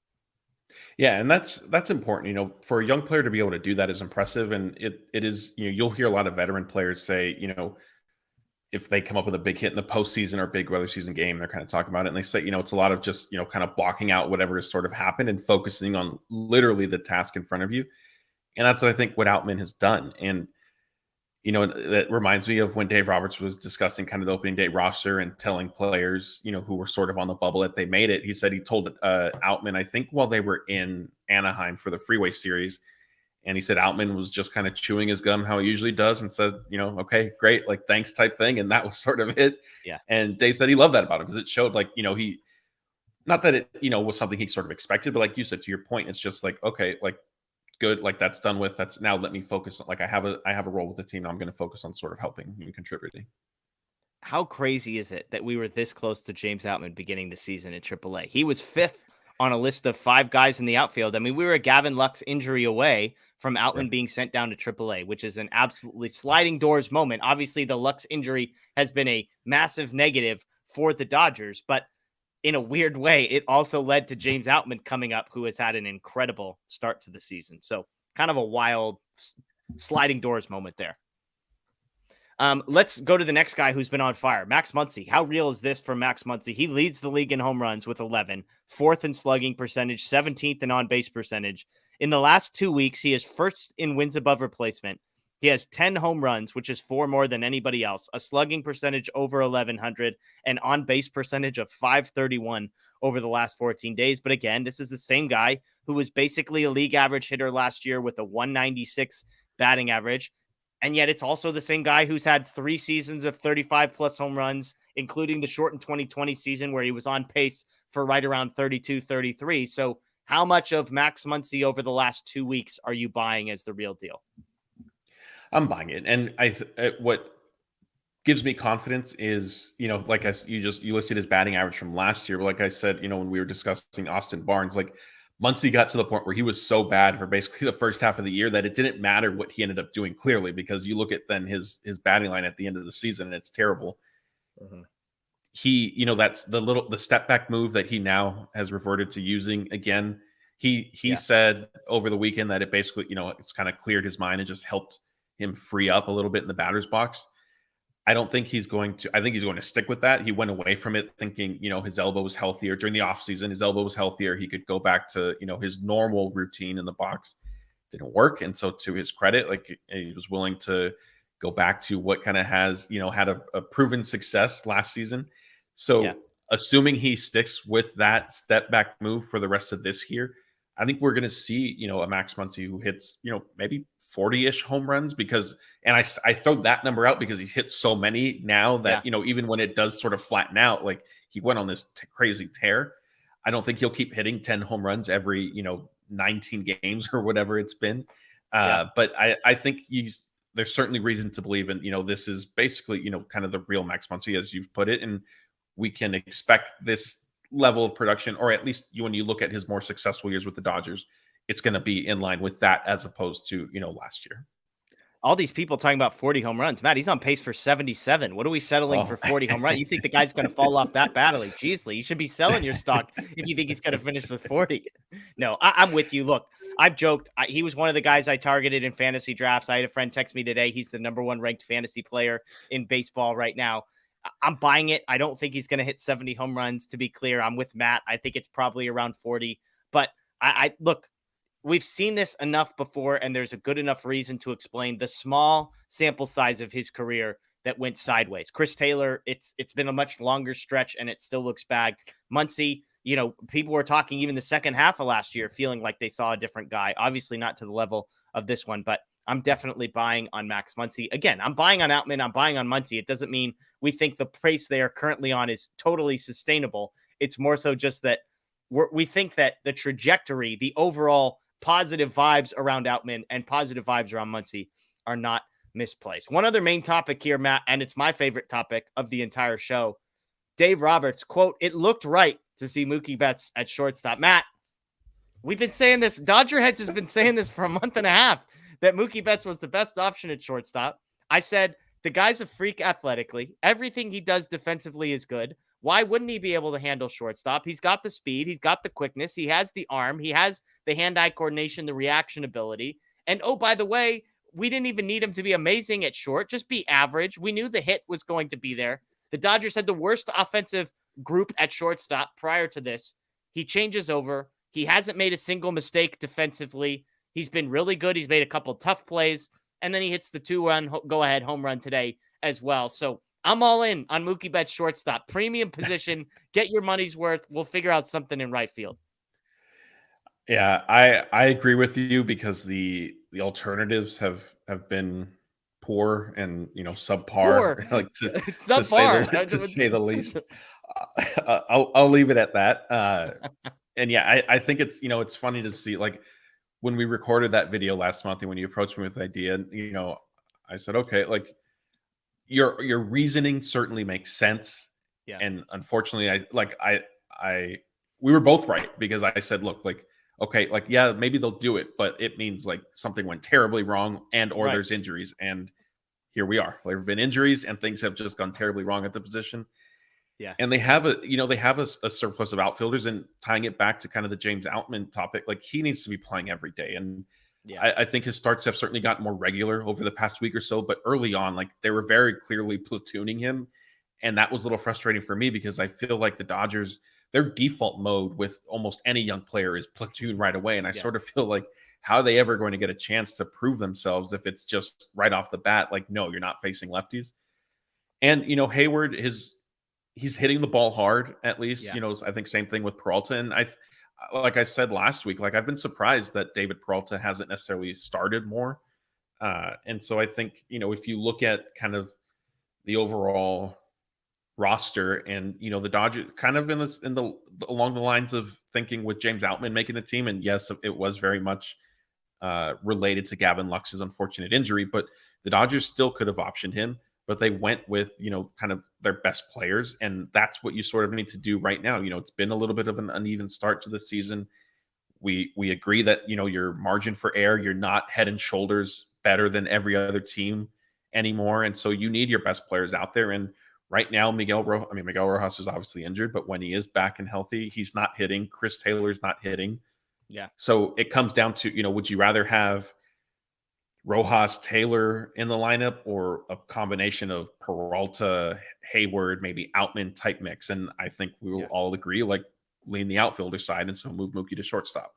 Yeah, and that's important. For a young player to be able to do that is impressive. And it is, you'll hear a lot of veteran players say, if they come up with a big hit in the postseason or big regular season game, they're kind of talking about it. And they say, it's a lot of just, kind of blocking out whatever has sort of happened and focusing on literally the task in front of you. And that's, I think, what Outman has done. And, that reminds me of when Dave Roberts was discussing kind of the opening day roster and telling players, who were sort of on the bubble that they made it. He said he told Outman, I think, while they were in Anaheim for the Freeway Series. And he said Outman was just kind of chewing his gum how he usually does and said, okay, great, like, thanks type thing. And that was sort of it. Yeah. And Dave said he loved that about him because it showed, like, he, not that it, was something he sort of expected, but like you said, to your point, it's just like, okay, like, good, like, that's done with. That's now, let me focus on, like, I have a role with the team. Now I'm going to focus on sort of helping and contributing. How crazy is it that we were this close to James Outman beginning the season in AAA? He was 5th on a list of 5 guys in the outfield. I mean, we were a Gavin Lux injury away from Outman being sent down to AAA, which is an absolutely sliding doors moment. Obviously, the Lux injury has been a massive negative for the Dodgers, but in a weird way, it also led to James Outman coming up, who has had an incredible start to the season. So kind of a wild sliding doors moment there. Let's go to the next guy who's been on fire, Max Muncy. How real is this for Max Muncy? He leads the league in home runs with 11, 4th in slugging percentage, 17th in on-base percentage. In the last 2 weeks, he is 1st in wins above replacement. He has 10 home runs, which is 4 more than anybody else, a slugging percentage over 1,100, and on-base percentage of 531 over the last 14 days. But again, this is the same guy who was basically a league average hitter last year with a 196 batting average. And yet it's also the same guy who's had 3 seasons of 35-plus home runs, including the shortened 2020 season where he was on pace for right around 32, 33. So how much of Max Muncy over the last 2 weeks are you buying as the real deal? I'm buying it. And what gives me confidence is, like you listed his batting average from last year. But like I said, when we were discussing Austin Barnes, like Muncy got to the point where he was so bad for basically the first half of the year that it didn't matter what he ended up doing clearly, because you look at then his batting line at the end of the season and it's terrible. He, that's the step back move that he now has reverted to using again. He said over the weekend that it basically, it's kind of cleared his mind and just helped him free up a little bit in the batter's box. I think he's going to stick with that. He went away from it thinking, his elbow was healthier during the offseason. His elbow was healthier. He could go back to, his normal routine in the box. Didn't work. And so to his credit, like, he was willing to go back to what kind of has, had a proven success last season. So assuming he sticks with that step back move for the rest of this year, I think we're going to see, a Max Muncy who hits, maybe 40-ish home runs, because, and I throw that number out because he's hit so many now that, even when it does sort of flatten out, like he went on this crazy tear. I don't think he'll keep hitting 10 home runs every, 19 games or whatever it's been. But I think there's certainly reason to believe in, this is basically, kind of the real Max Muncy, as you've put it. And we can expect this level of production, or at least when you look at his more successful years with the Dodgers, it's going to be in line with that as opposed to, last year. All these people talking about 40 home runs. Matt, he's on pace for 77. What are we settling for 40 home runs? You think the guy's going to fall off that badly? Jeez, Lee, you should be selling your stock if you think he's going to finish with 40. No, I'm with you. Look, I've joked. He was one of the guys I targeted in fantasy drafts. I had a friend text me today. He's the number 1 ranked fantasy player in baseball right now. I'm buying it. I don't think he's going to hit 70 home runs. To be clear, I'm with Matt. I think it's probably around 40. But I look, we've seen this enough before, and there's a good enough reason to explain the small sample size of his career that went sideways. Chris Taylor, it's been a much longer stretch, and it still looks bad. Muncy, people were talking even the second half of last year, feeling like they saw a different guy. Obviously not to the level of this one, but I'm definitely buying on Max Muncy. Again, I'm buying on Outman. I'm buying on Muncy. It doesn't mean we think the pace they are currently on is totally sustainable. It's more so just that we think that the trajectory, the overall positive vibes around Outman and positive vibes around Muncy are not misplaced. One other main topic here, Matt, and it's my favorite topic of the entire show. Dave Roberts, quote, "It looked right to see Mookie Betts at shortstop." Matt, we've been saying this. DodgerHeads has been saying this for a month and a half, that Mookie Betts was the best option at shortstop. I said, the guy's a freak athletically. Everything he does defensively is good. Why wouldn't he be able to handle shortstop? He's got the speed. He's got the quickness. He has the arm. He has the hand-eye coordination, the reaction ability. And, oh, by the way, we didn't even need him to be amazing at short. Just be average. We knew the hit was going to be there. The Dodgers had the worst offensive group at shortstop prior to this. He changes over. He hasn't made a single mistake defensively. He's been really good. He's made a couple tough plays, and then he hits the 2-run go-ahead home run today as well. So I'm all in on Mookie Betts shortstop. Premium position. Get your money's worth. We'll figure out something in right field. Yeah, I agree with you, because the alternatives have been poor and subpar, like to say the least. I'll leave it at that. And yeah, I think it's it's funny to see, like, when we recorded that video last month and when you approached me with the idea, I said, okay, like, your reasoning certainly makes sense. Yeah. And unfortunately, we were both right, because I said, look, like, okay, like, yeah, maybe they'll do it, but it means like something went terribly wrong or there's injuries. And here we are. There have been injuries and things have just gone terribly wrong at the position. Yeah. And they have a surplus of outfielders, and tying it back to kind of the James Outman topic, like, he needs to be playing every day. And I think his starts have certainly gotten more regular over the past week or so, but early on, like, they were very clearly platooning him. And that was a little frustrating for me, because I feel like the Dodgers, their default mode with almost any young player is platoon right away. And I sort of feel like, how are they ever going to get a chance to prove themselves if it's just right off the bat, like, no, you're not facing lefties. And, Hayward, he's hitting the ball hard, at least. I think same thing with Peralta. And like I said last week, like, I've been surprised that David Peralta hasn't necessarily started more. And so I think, if you look at kind of the overall roster, and the Dodgers kind of along the lines of thinking with James Outman making the team, and yes, it was very much related to Gavin Lux's unfortunate injury, but the Dodgers still could have optioned him, but they went with, kind of their best players. And that's what you sort of need to do right now. It's been a little bit of an uneven start to the season. We agree that, your margin for error, you're not head and shoulders better than every other team anymore. And so you need your best players out there. And right now, Miguel Rojas is obviously injured, but when he is back and healthy, he's not hitting. Chris Taylor's not hitting. Yeah. So it comes down to, would you rather have Rojas, Taylor in the lineup, or a combination of Peralta, Hayward, maybe Outman type mix? And I think we will all agree, lean the outfielder side, and so move Mookie to shortstop.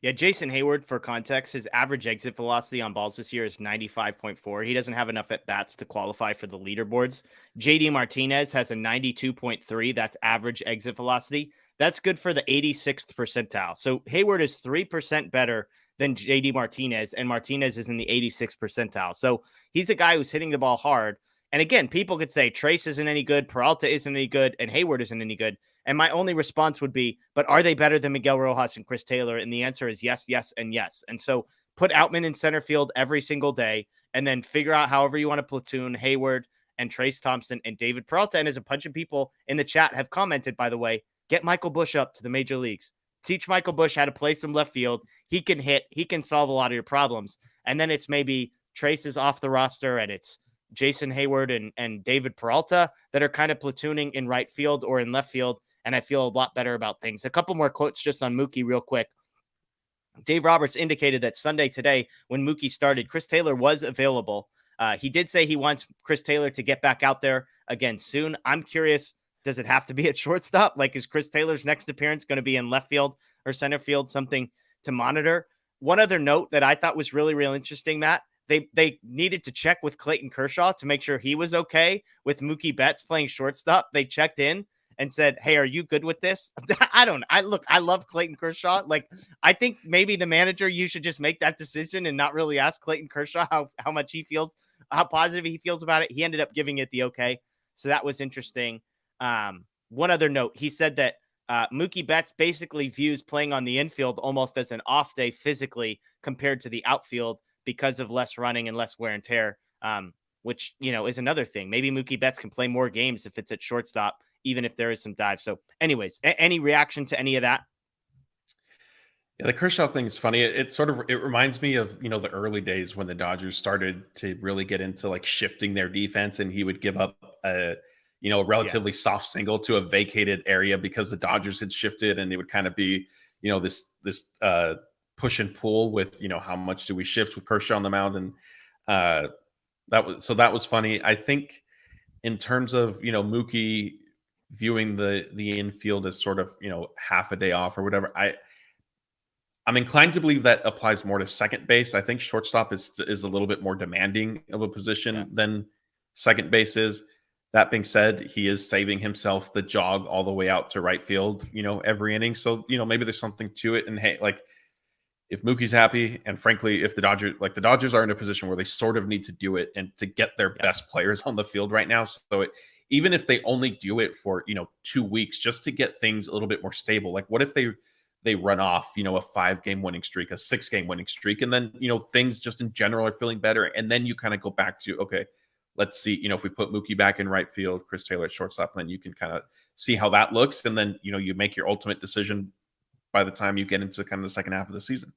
Yeah, Jason Hayward, for context, his average exit velocity on balls this year is 95.4. He doesn't have enough at-bats to qualify for the leaderboards. JD Martinez has a 92.3. That's average exit velocity. That's good for the 86th percentile. So Hayward is 3% better than JD Martinez, and Martinez is in the 86th percentile. So he's a guy who's hitting the ball hard. And again, people could say Trace isn't any good, Peralta isn't any good, and Hayward isn't any good. And my only response would be, but are they better than Miguel Rojas and Chris Taylor? And the answer is yes, yes, and yes. And so put Outman in center field every single day, and then figure out however you want to platoon Hayward and Trace Thompson and David Peralta. And as a bunch of people in the chat have commented, by the way, get Michael Busch up to the major leagues. Teach Michael Busch how to play some left field. He can hit. He can solve a lot of your problems. And then it's maybe Trace is off the roster, and it's Jason Hayward and David Peralta that are kind of platooning in right field or in left field. And I feel a lot better about things. A couple more quotes just on Mookie real quick. Dave Roberts indicated that Sunday today, when Mookie started, Chris Taylor was available. He did say he wants Chris Taylor to get back out there again soon. I'm curious, does it have to be at shortstop? Is Chris Taylor's next appearance going to be in left field or center field? Something to monitor. One other note that I thought was really, real interesting, Matt, they needed to check with Clayton Kershaw to make sure he was okay with Mookie Betts playing shortstop. They checked in and said, hey, are you good with this? I love Clayton Kershaw. I think maybe the manager, you should just make that decision and not really ask Clayton Kershaw how much he feels, how positive he feels about it. He ended up giving it the okay. So that was interesting. One other note, he said that Mookie Betts basically views playing on the infield almost as an off day physically compared to the outfield because of less running and less wear and tear, which, is another thing. Maybe Mookie Betts can play more games if it's at shortstop, even if there is some dive. So anyways, any reaction to any of that? Yeah, the Kershaw thing is funny. It reminds me of, the early days when the Dodgers started to really get into shifting their defense, and he would give up a relatively soft single to a vacated area because the Dodgers had shifted, and it would kind of be, this push and pull with, how much do we shift with Kershaw on the mound. And that was funny. I think in terms of, Mookie viewing the infield as sort of, half a day off or whatever, I'm inclined to believe that applies more to second base. I think shortstop is a little bit more demanding of a position than second base is. That being said, he is saving himself the jog all the way out to right field, every inning. So, maybe there's something to it. And hey, if Mookie's happy, and frankly, if the Dodgers are in a position where they sort of need to do it and to get their best players on the field right now. So even if they only do it for, 2 weeks just to get things a little bit more stable, what if they run off, a 5-game winning streak, a 6-game winning streak, and then, things just in general are feeling better. And then you kind of go back to, okay, let's see, if we put Mookie back in right field, Chris Taylor at shortstop, then you can kind of see how that looks. And then, you make your ultimate decision by the time you get into kind of the second half of the season.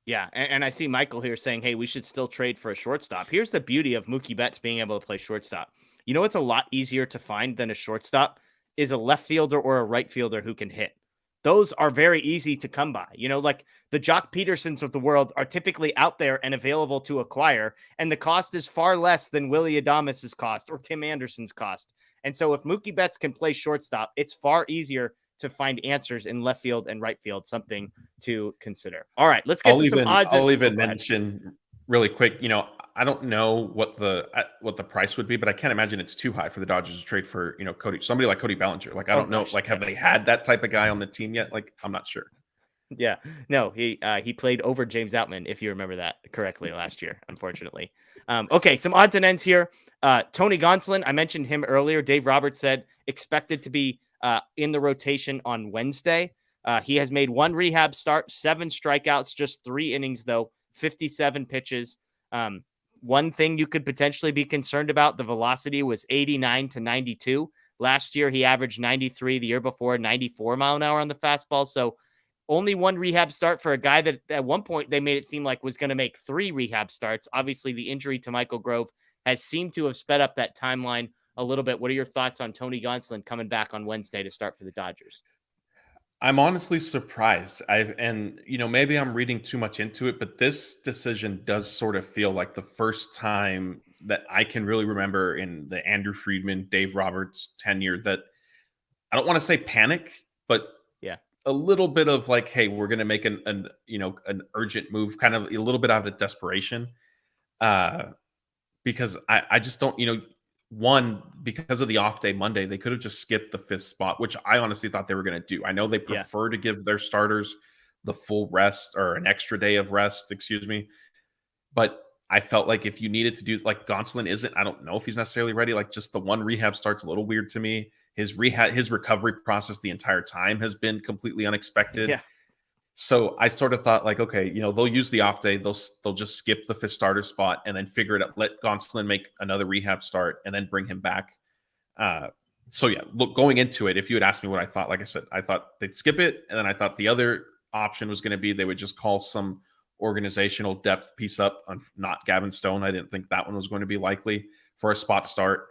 Yeah. And I see Michael here saying, hey, we should still trade for a shortstop. Here's the beauty of Mookie Betts being able to play shortstop. It's a lot easier to find than a shortstop is a left fielder or a right fielder who can hit. Those are very easy to come by. The Jock Petersons of the world are typically out there and available to acquire, and the cost is far less than Willie Adames' cost or Tim Anderson's cost. And so if Mookie Betts can play shortstop, it's far easier to find answers in left field and right field, something to consider. All right, let's get to some odds. I'll even mention really quick, I don't know what the price would be, but I can't imagine it's too high for the Dodgers to trade for, somebody like Cody Bellinger. I don't know, have they had that type of guy on the team yet? I'm not sure. Yeah, no, he played over James Outman, if you remember that correctly, last year, unfortunately. Okay, some odds and ends here. Tony Gonsolin, I mentioned him earlier. Dave Roberts said expected to be in the rotation on Wednesday. He has made one rehab start, 7 strikeouts, just 3 innings, though, 57 pitches. One thing you could potentially be concerned about, the velocity was 89 to 92. Last year, he averaged 93. The year before, 94 mile an hour on the fastball. So only one rehab start for a guy that at one point they made it seem like was going to make 3 rehab starts. Obviously, the injury to Michael Grove has seemed to have sped up that timeline a little bit. What are your thoughts on Tony Gonsolin coming back on Wednesday to start for the Dodgers? I'm honestly surprised. Maybe I'm reading too much into it, but this decision does sort of feel like the first time that I can really remember in the Andrew Friedman, Dave Roberts tenure that I don't want to say panic, but Yeah. a little bit of like, hey, we're going to make an urgent move, kind of a little bit out of desperation. Because I just don't, one, because of the off day Monday, they could have just skipped the 5th spot, which I honestly thought they were going to do. I know they prefer to give their starters the full rest or an extra day of rest, excuse me. But I felt like if you needed to do, like, Gonsolin isn't, I don't know if he's necessarily ready. Like, just the one rehab start's a little weird to me. His recovery process the entire time has been completely unexpected. Yeah. So I sort of thought, like, okay, they'll use the off day. They'll just skip the 5th starter spot and then figure it out. Let Gonsolin make another rehab start and then bring him back. So yeah, look, going into it, if you had asked me what I thought, like I said, I thought they'd skip it, and then I thought the other option was going to be they would just call some organizational depth piece up on not Gavin Stone. I didn't think that one was going to be likely for a spot start.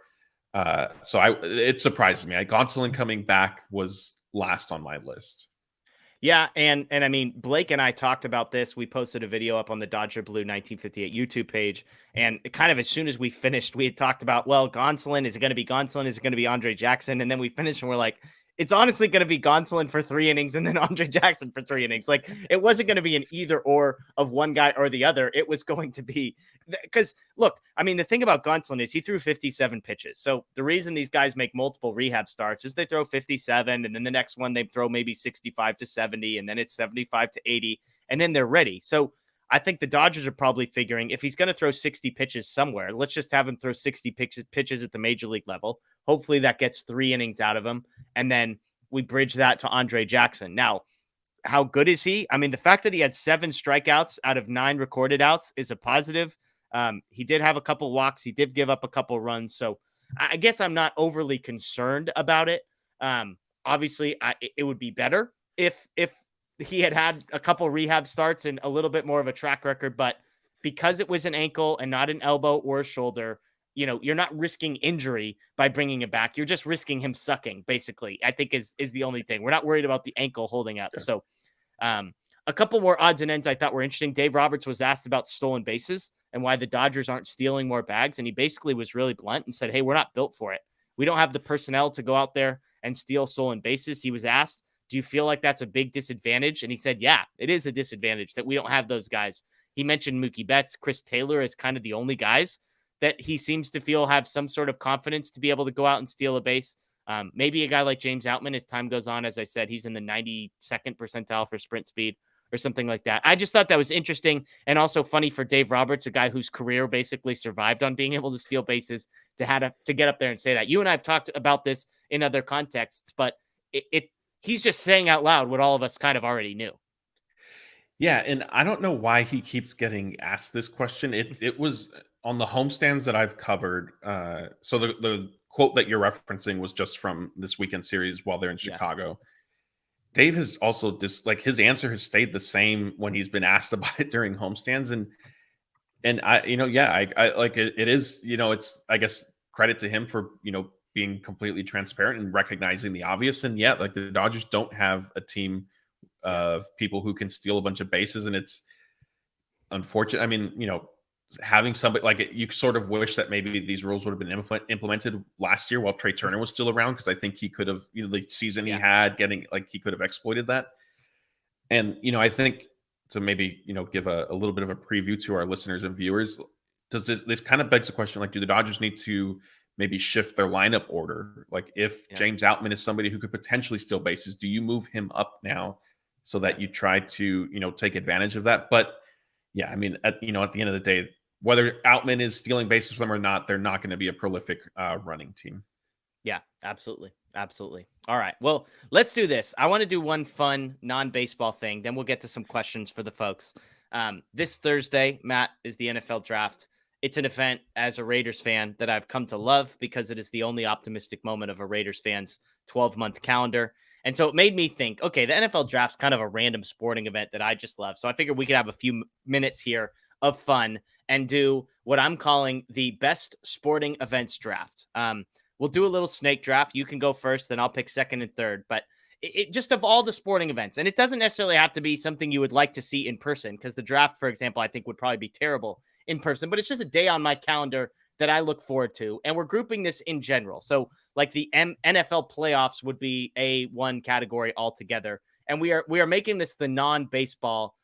It surprised me. Gonsolin coming back was last on my list. Yeah, and I mean, Blake and I talked about this. We posted a video up on the Dodger Blue 1958 YouTube page, and kind of as soon as we finished, we had talked about, well, Gonsolin, is it going to be Gonsolin? Is it going to be Andre Jackson? And then we finished and we're like, it's honestly going to be Gonsolin for 3 innings and then Andre Jackson for 3 innings. Like, it wasn't going to be an either or of one guy or the other. It was going to be, because look, I mean, the thing about Gonsolin is he threw 57 pitches. So the reason these guys make multiple rehab starts is they throw 57, and then the next one they throw maybe 65 to 70, and then it's 75 to 80, and then they're ready. So I think the Dodgers are probably figuring, if he's going to throw 60 pitches somewhere, let's just have him throw 60 pitches at the major league level. Hopefully that gets 3 innings out of him, and then we bridge that to Andre Jackson. Now, how good is he? I mean, the fact that he had 7 strikeouts out of 9 recorded outs is a positive. He did have a couple walks. He did give up a couple runs. So I guess I'm not overly concerned about it. Obviously, it would be better if he had a couple rehab starts and a little bit more of a track record. But because it was an ankle and not an elbow or a shoulder, you're not risking injury by bringing him back. You're just risking him sucking, basically, I think is the only thing. We're not worried about the ankle holding up. Sure. So a couple more odds and ends I thought were interesting. Dave Roberts was asked about stolen bases and why the Dodgers aren't stealing more bags. And he basically was really blunt and said, hey, we're not built for it. We don't have the personnel to go out there and steal stolen bases. He was asked, do you feel like that's a big disadvantage? And he said, yeah, it is a disadvantage that we don't have those guys. He mentioned Mookie Betts, Chris Taylor as kind of the only guys that he seems to feel have some sort of confidence to be able to go out and steal a base. Maybe a guy like James Outman, as time goes on, as I said, he's in the 92nd percentile for sprint speed or something like that. I just thought that was interesting and also funny for Dave Roberts, a guy whose career basically survived on being able to steal bases, to get up there and say that. You and I have talked about this in other contexts, but he's just saying out loud what all of us kind of already knew. Yeah, and I don't know why he keeps getting asked this question. It was on the homestands that I've covered. So the quote that you're referencing was just from this weekend series while they're in Chicago. Dave has also his answer has stayed the same when he's been asked about it during homestands. And I like it is, it's, I guess, credit to him for, being completely transparent and recognizing the obvious. And yeah, like the Dodgers don't have a team of people who can steal a bunch of bases. And it's unfortunate. I mean, having somebody like it, you sort of wish that maybe these rules would have been implemented last year while Trey Turner was still around, because I think he could have, the season he had he could have exploited that. And, I think to maybe, give a little bit of a preview to our listeners and viewers, does this kind of begs the question, like, do the Dodgers need to maybe shift their lineup order? Like, if James Outman is somebody who could potentially steal bases, do you move him up now so that you try to, take advantage of that? But yeah, I mean, at the end of the day, whether Outman is stealing bases from them or not, they're not going to be a prolific running team. Yeah, absolutely. Absolutely. All right. Well, let's do this. I want to do one fun non-baseball thing. Then we'll get to some questions for the folks. This Thursday, Matt, is the NFL draft. It's an event as a Raiders fan that I've come to love because it is the only optimistic moment of a Raiders fan's 12-month calendar. And so it made me think, okay, the NFL draft's kind of a random sporting event that I just love. So I figured we could have a few minutes here of fun and do what I'm calling the best sporting events draft. We'll do a little snake draft. You can go first, then I'll pick second and third. But it just of all the sporting events, and it doesn't necessarily have to be something you would like to see in person, because the draft, for example, I think would probably be terrible in person. But it's just a day on my calendar that I look forward to, and we're grouping this in general. So, like the NFL playoffs would be a one category altogether, and we are making this the non-baseball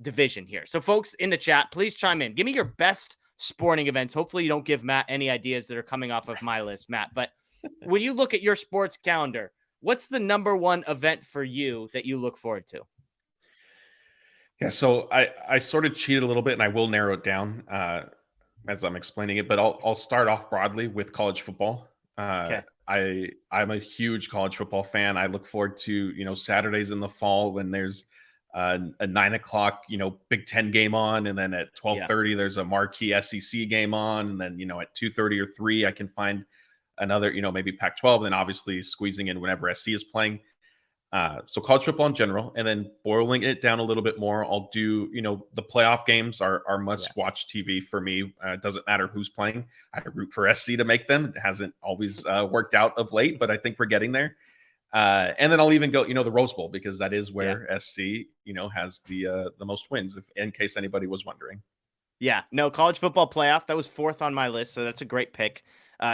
division here. So, folks in the chat, please chime in. Give me your best sporting events. Hopefully you don't give Matt any ideas that are coming off of my list, Matt. But when you look at your sports calendar, what's the number one event for you that you look forward to? Yeah, so I sort of cheated a little bit, and I will narrow it down as I'm explaining it. But I'll start off broadly with college football. Okay. I'm a huge college football fan. I look forward to Saturdays in the fall when there's a 9:00 Big Ten game on, and then at 12:30 there's a marquee SEC game on, and then at 2:30 or 3 I can find another maybe Pac-12, and obviously squeezing in whenever SC is playing. So college football in general, and then boiling it down a little bit more, I'll do the playoff games are must-watch TV for me. It doesn't matter who's playing. I root for SC to make them. It hasn't always worked out of late, but I think we're getting there. And then I'll even go, the Rose Bowl, because that is where SC, has the most wins, in case anybody was wondering. Yeah, no, college football playoff, that was fourth on my list, so that's a great pick.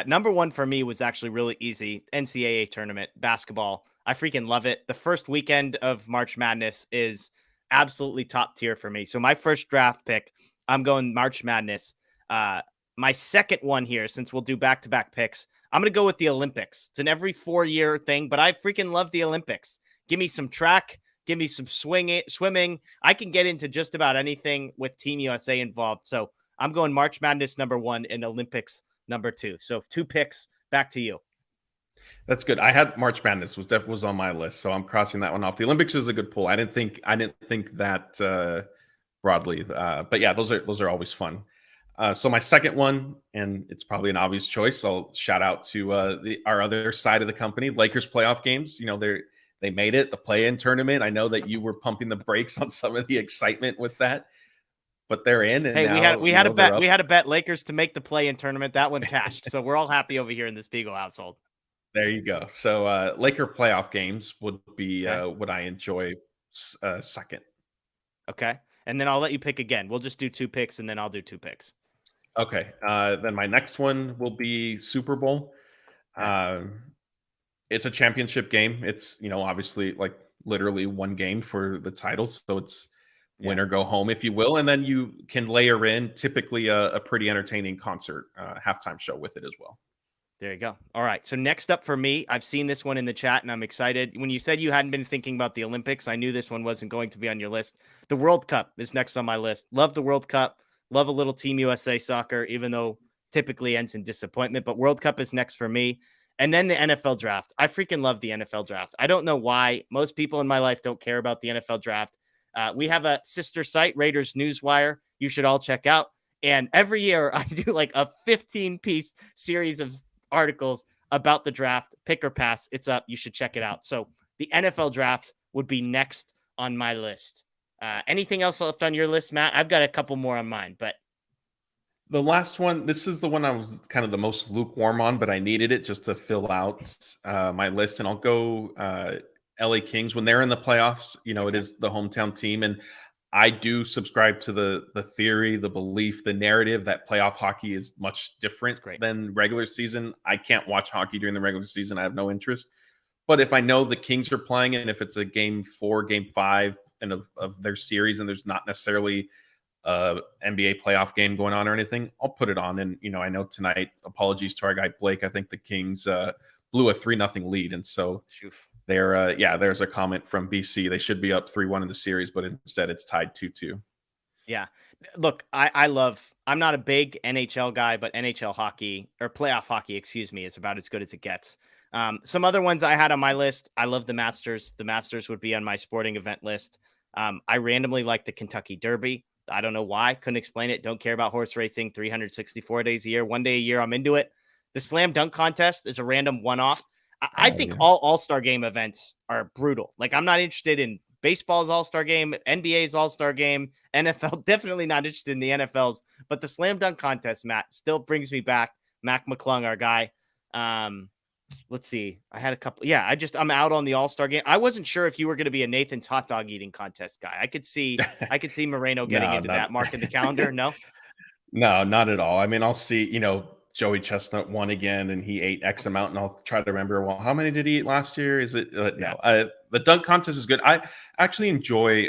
Number one for me was actually really easy. NCAA tournament, basketball. I freaking love it. The first weekend of March Madness is absolutely top tier for me. So my first draft pick, I'm going March Madness. My second one here, since we'll do back-to-back picks, I'm going to go with the Olympics. It's an every 4-year thing, but I freaking love the Olympics. Give me some track. Give me some swimming. I can get into just about anything with Team USA involved. So I'm going March Madness number 1 and Olympics number 2. So 2 picks. Back to you. That's good. I had March Madness was on my list, so I'm crossing that one off. The Olympics is a good pull. I didn't think that broadly, but yeah, those are always fun. So my second one, and it's probably an obvious choice, I'll shout out to our other side of the company, Lakers playoff games. They made it, the play-in tournament. I know that you were pumping the brakes on some of the excitement with that, but they're in. And hey, now, we had a bet. We had a bet Lakers to make the play-in tournament. That one cashed, so we're all happy over here in the Spiegel household. There you go. So Laker playoff games would be what I enjoy second. Okay, and then I'll let you pick again. We'll just do 2 picks, and then I'll do 2 picks. Okay. Then my next one will be Super Bowl. It's a championship game. It's, obviously like literally one game for the title. So it's win or go home, if you will. And then you can layer in typically a pretty entertaining concert halftime show with it as well. There you go. All right. So next up for me, I've seen this one in the chat and I'm excited. When you said you hadn't been thinking about the Olympics, I knew this one wasn't going to be on your list. The World Cup is next on my list. Love the World Cup. Love a little Team USA soccer, even though typically ends in disappointment. But World Cup is next for me. And then the NFL draft. I freaking love the NFL draft. I don't know why. Most people in my life don't care about the NFL draft. We have a sister site, Raiders Newswire. You should all check out. And every year I do like a 15-piece series of articles about the draft. Pick or pass. It's up. You should check it out. So the NFL draft would be next on my list. Anything else left on your list, Matt? I've got a couple more on mine, but the last one, this is the one I was kind of the most lukewarm on, but I needed it just to fill out my list. And I'll go LA Kings when they're in the playoffs. It is the hometown team. And I do subscribe to the theory, the belief, the narrative that playoff hockey is much different than regular season. I can't watch hockey during the regular season. I have no interest. But if I know the Kings are playing, and if it's a game 4, game 5 and of their series, and there's not necessarily NBA playoff game going on or anything, I'll put it on. And, I know tonight, apologies to our guy Blake, I think the Kings blew a 3-0 lead. And so there's a comment from BC. They should be up 3-1 in the series, but instead it's tied 2-2. Yeah. Look, I'm not a big NHL guy, but NHL hockey or playoff hockey, excuse me, is about as good as it gets. Some other ones I had on my list. I love the Masters. The Masters would be on my sporting event list. I randomly like the Kentucky Derby. I don't know why. Couldn't explain it. Don't care about horse racing 364 days a year. One day a year, I'm into it. The slam dunk contest is a random one off. I Oh think yeah. all All-Star game events are brutal. Like, I'm not interested in baseball's All-Star game, NBA's All-Star game, NFL, definitely not interested in the NFL's, but the slam dunk contest, Matt, still brings me back. Mac McClung, our guy. Let's see. I had a couple. Yeah, I'm out on the All-Star game. I wasn't sure if you were going to be a Nathan's hot dog eating contest guy. I could see Moreno getting No, into not that. Mark in the calendar. No. no, not at all. I mean, I'll see, Joey Chestnut won again and he ate X amount, and I'll try to remember, well, how many did he eat last year? Is it Yeah. no? The dunk contest is good. I actually enjoy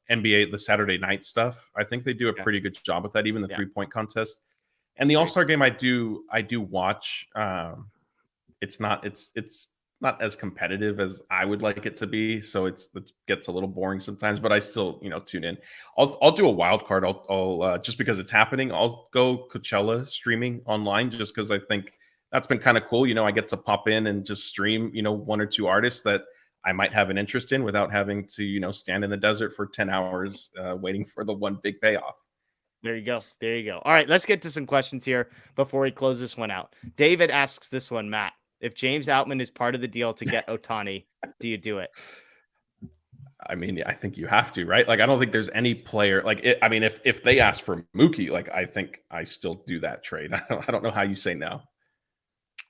NBA, the Saturday night stuff. I think they do a Yeah. pretty good job with that, even the Yeah. 3-point contest. And the All-Star game I do watch. It's not as competitive as I would like it to be, so it gets a little boring sometimes. But I still tune in. I'll do a wild card. I'll just because it's happening. I'll go Coachella streaming online just because I think that's been kind of cool. I get to pop in and just stream one or two artists that I might have an interest in without having to stand in the desert for 10 hours waiting for the one big payoff. There you go. There you go. All right, let's get to some questions here before we close this one out. David asks this one, Matt. If James Outman is part of the deal to get Ohtani, do you do it? I mean, I think you have to, right? Like, I don't think there's any player like it. I mean, if they ask for Mookie, like, I think I still do that trade. I don't know how you say no.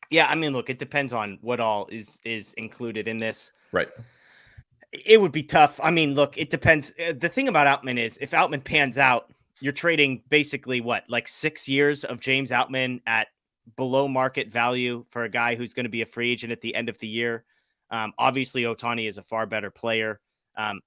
Yeah, I mean, look, it depends on what all is included in this. Right. It would be tough. I mean, look, it depends. The thing about Outman is if Outman pans out, you're trading basically what, like 6 years of James Outman at below market value for a guy who's going to be a free agent at the end of the year. Obviously, Ohtani is a far better player.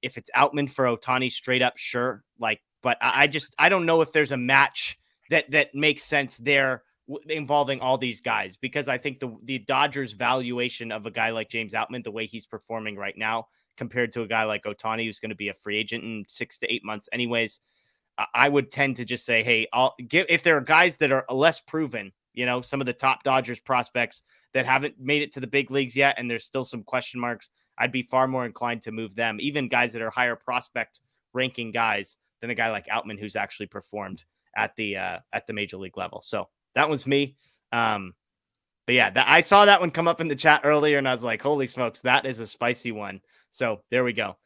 If it's Outman for Ohtani straight up, sure. But I don't know if there's a match that makes sense there involving all these guys, because I think the Dodgers valuation of a guy like James Outman, the way he's performing right now, compared to a guy like Ohtani, who's going to be a free agent in 6 to 8 months anyways, I would tend to just say, hey, if there are guys that are less proven, some of the top Dodgers prospects that haven't made it to the big leagues yet, and there's still some question marks, I'd be far more inclined to move them, even guys that are higher prospect ranking guys than a guy like Outman, who's actually performed at the major league level. So that was me. But yeah, I saw that one come up in the chat earlier, and I was like, holy smokes, that is a spicy one. So there we go.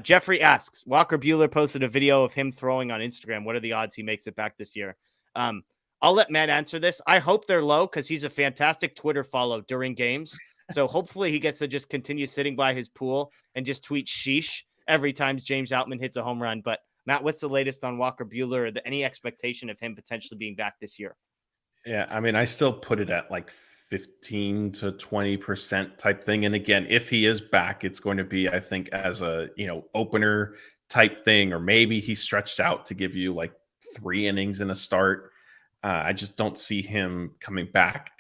Jeffrey asks, Walker Buehler posted a video of him throwing on Instagram. What are the odds he makes it back this year? I'll let Matt answer this. I hope they're low because he's a fantastic Twitter follow during games. So hopefully he gets to just continue sitting by his pool and just tweet sheesh every time James Outman hits a home run. But Matt, what's the latest on Walker Buehler, or any expectation of him potentially being back this year? Yeah, I mean, I still put it at like 15 to 20% type thing. And again, if he is back, it's going to be, I think, as a opener type thing, or maybe he stretched out to give you like 3 innings in a start. I just don't see him coming back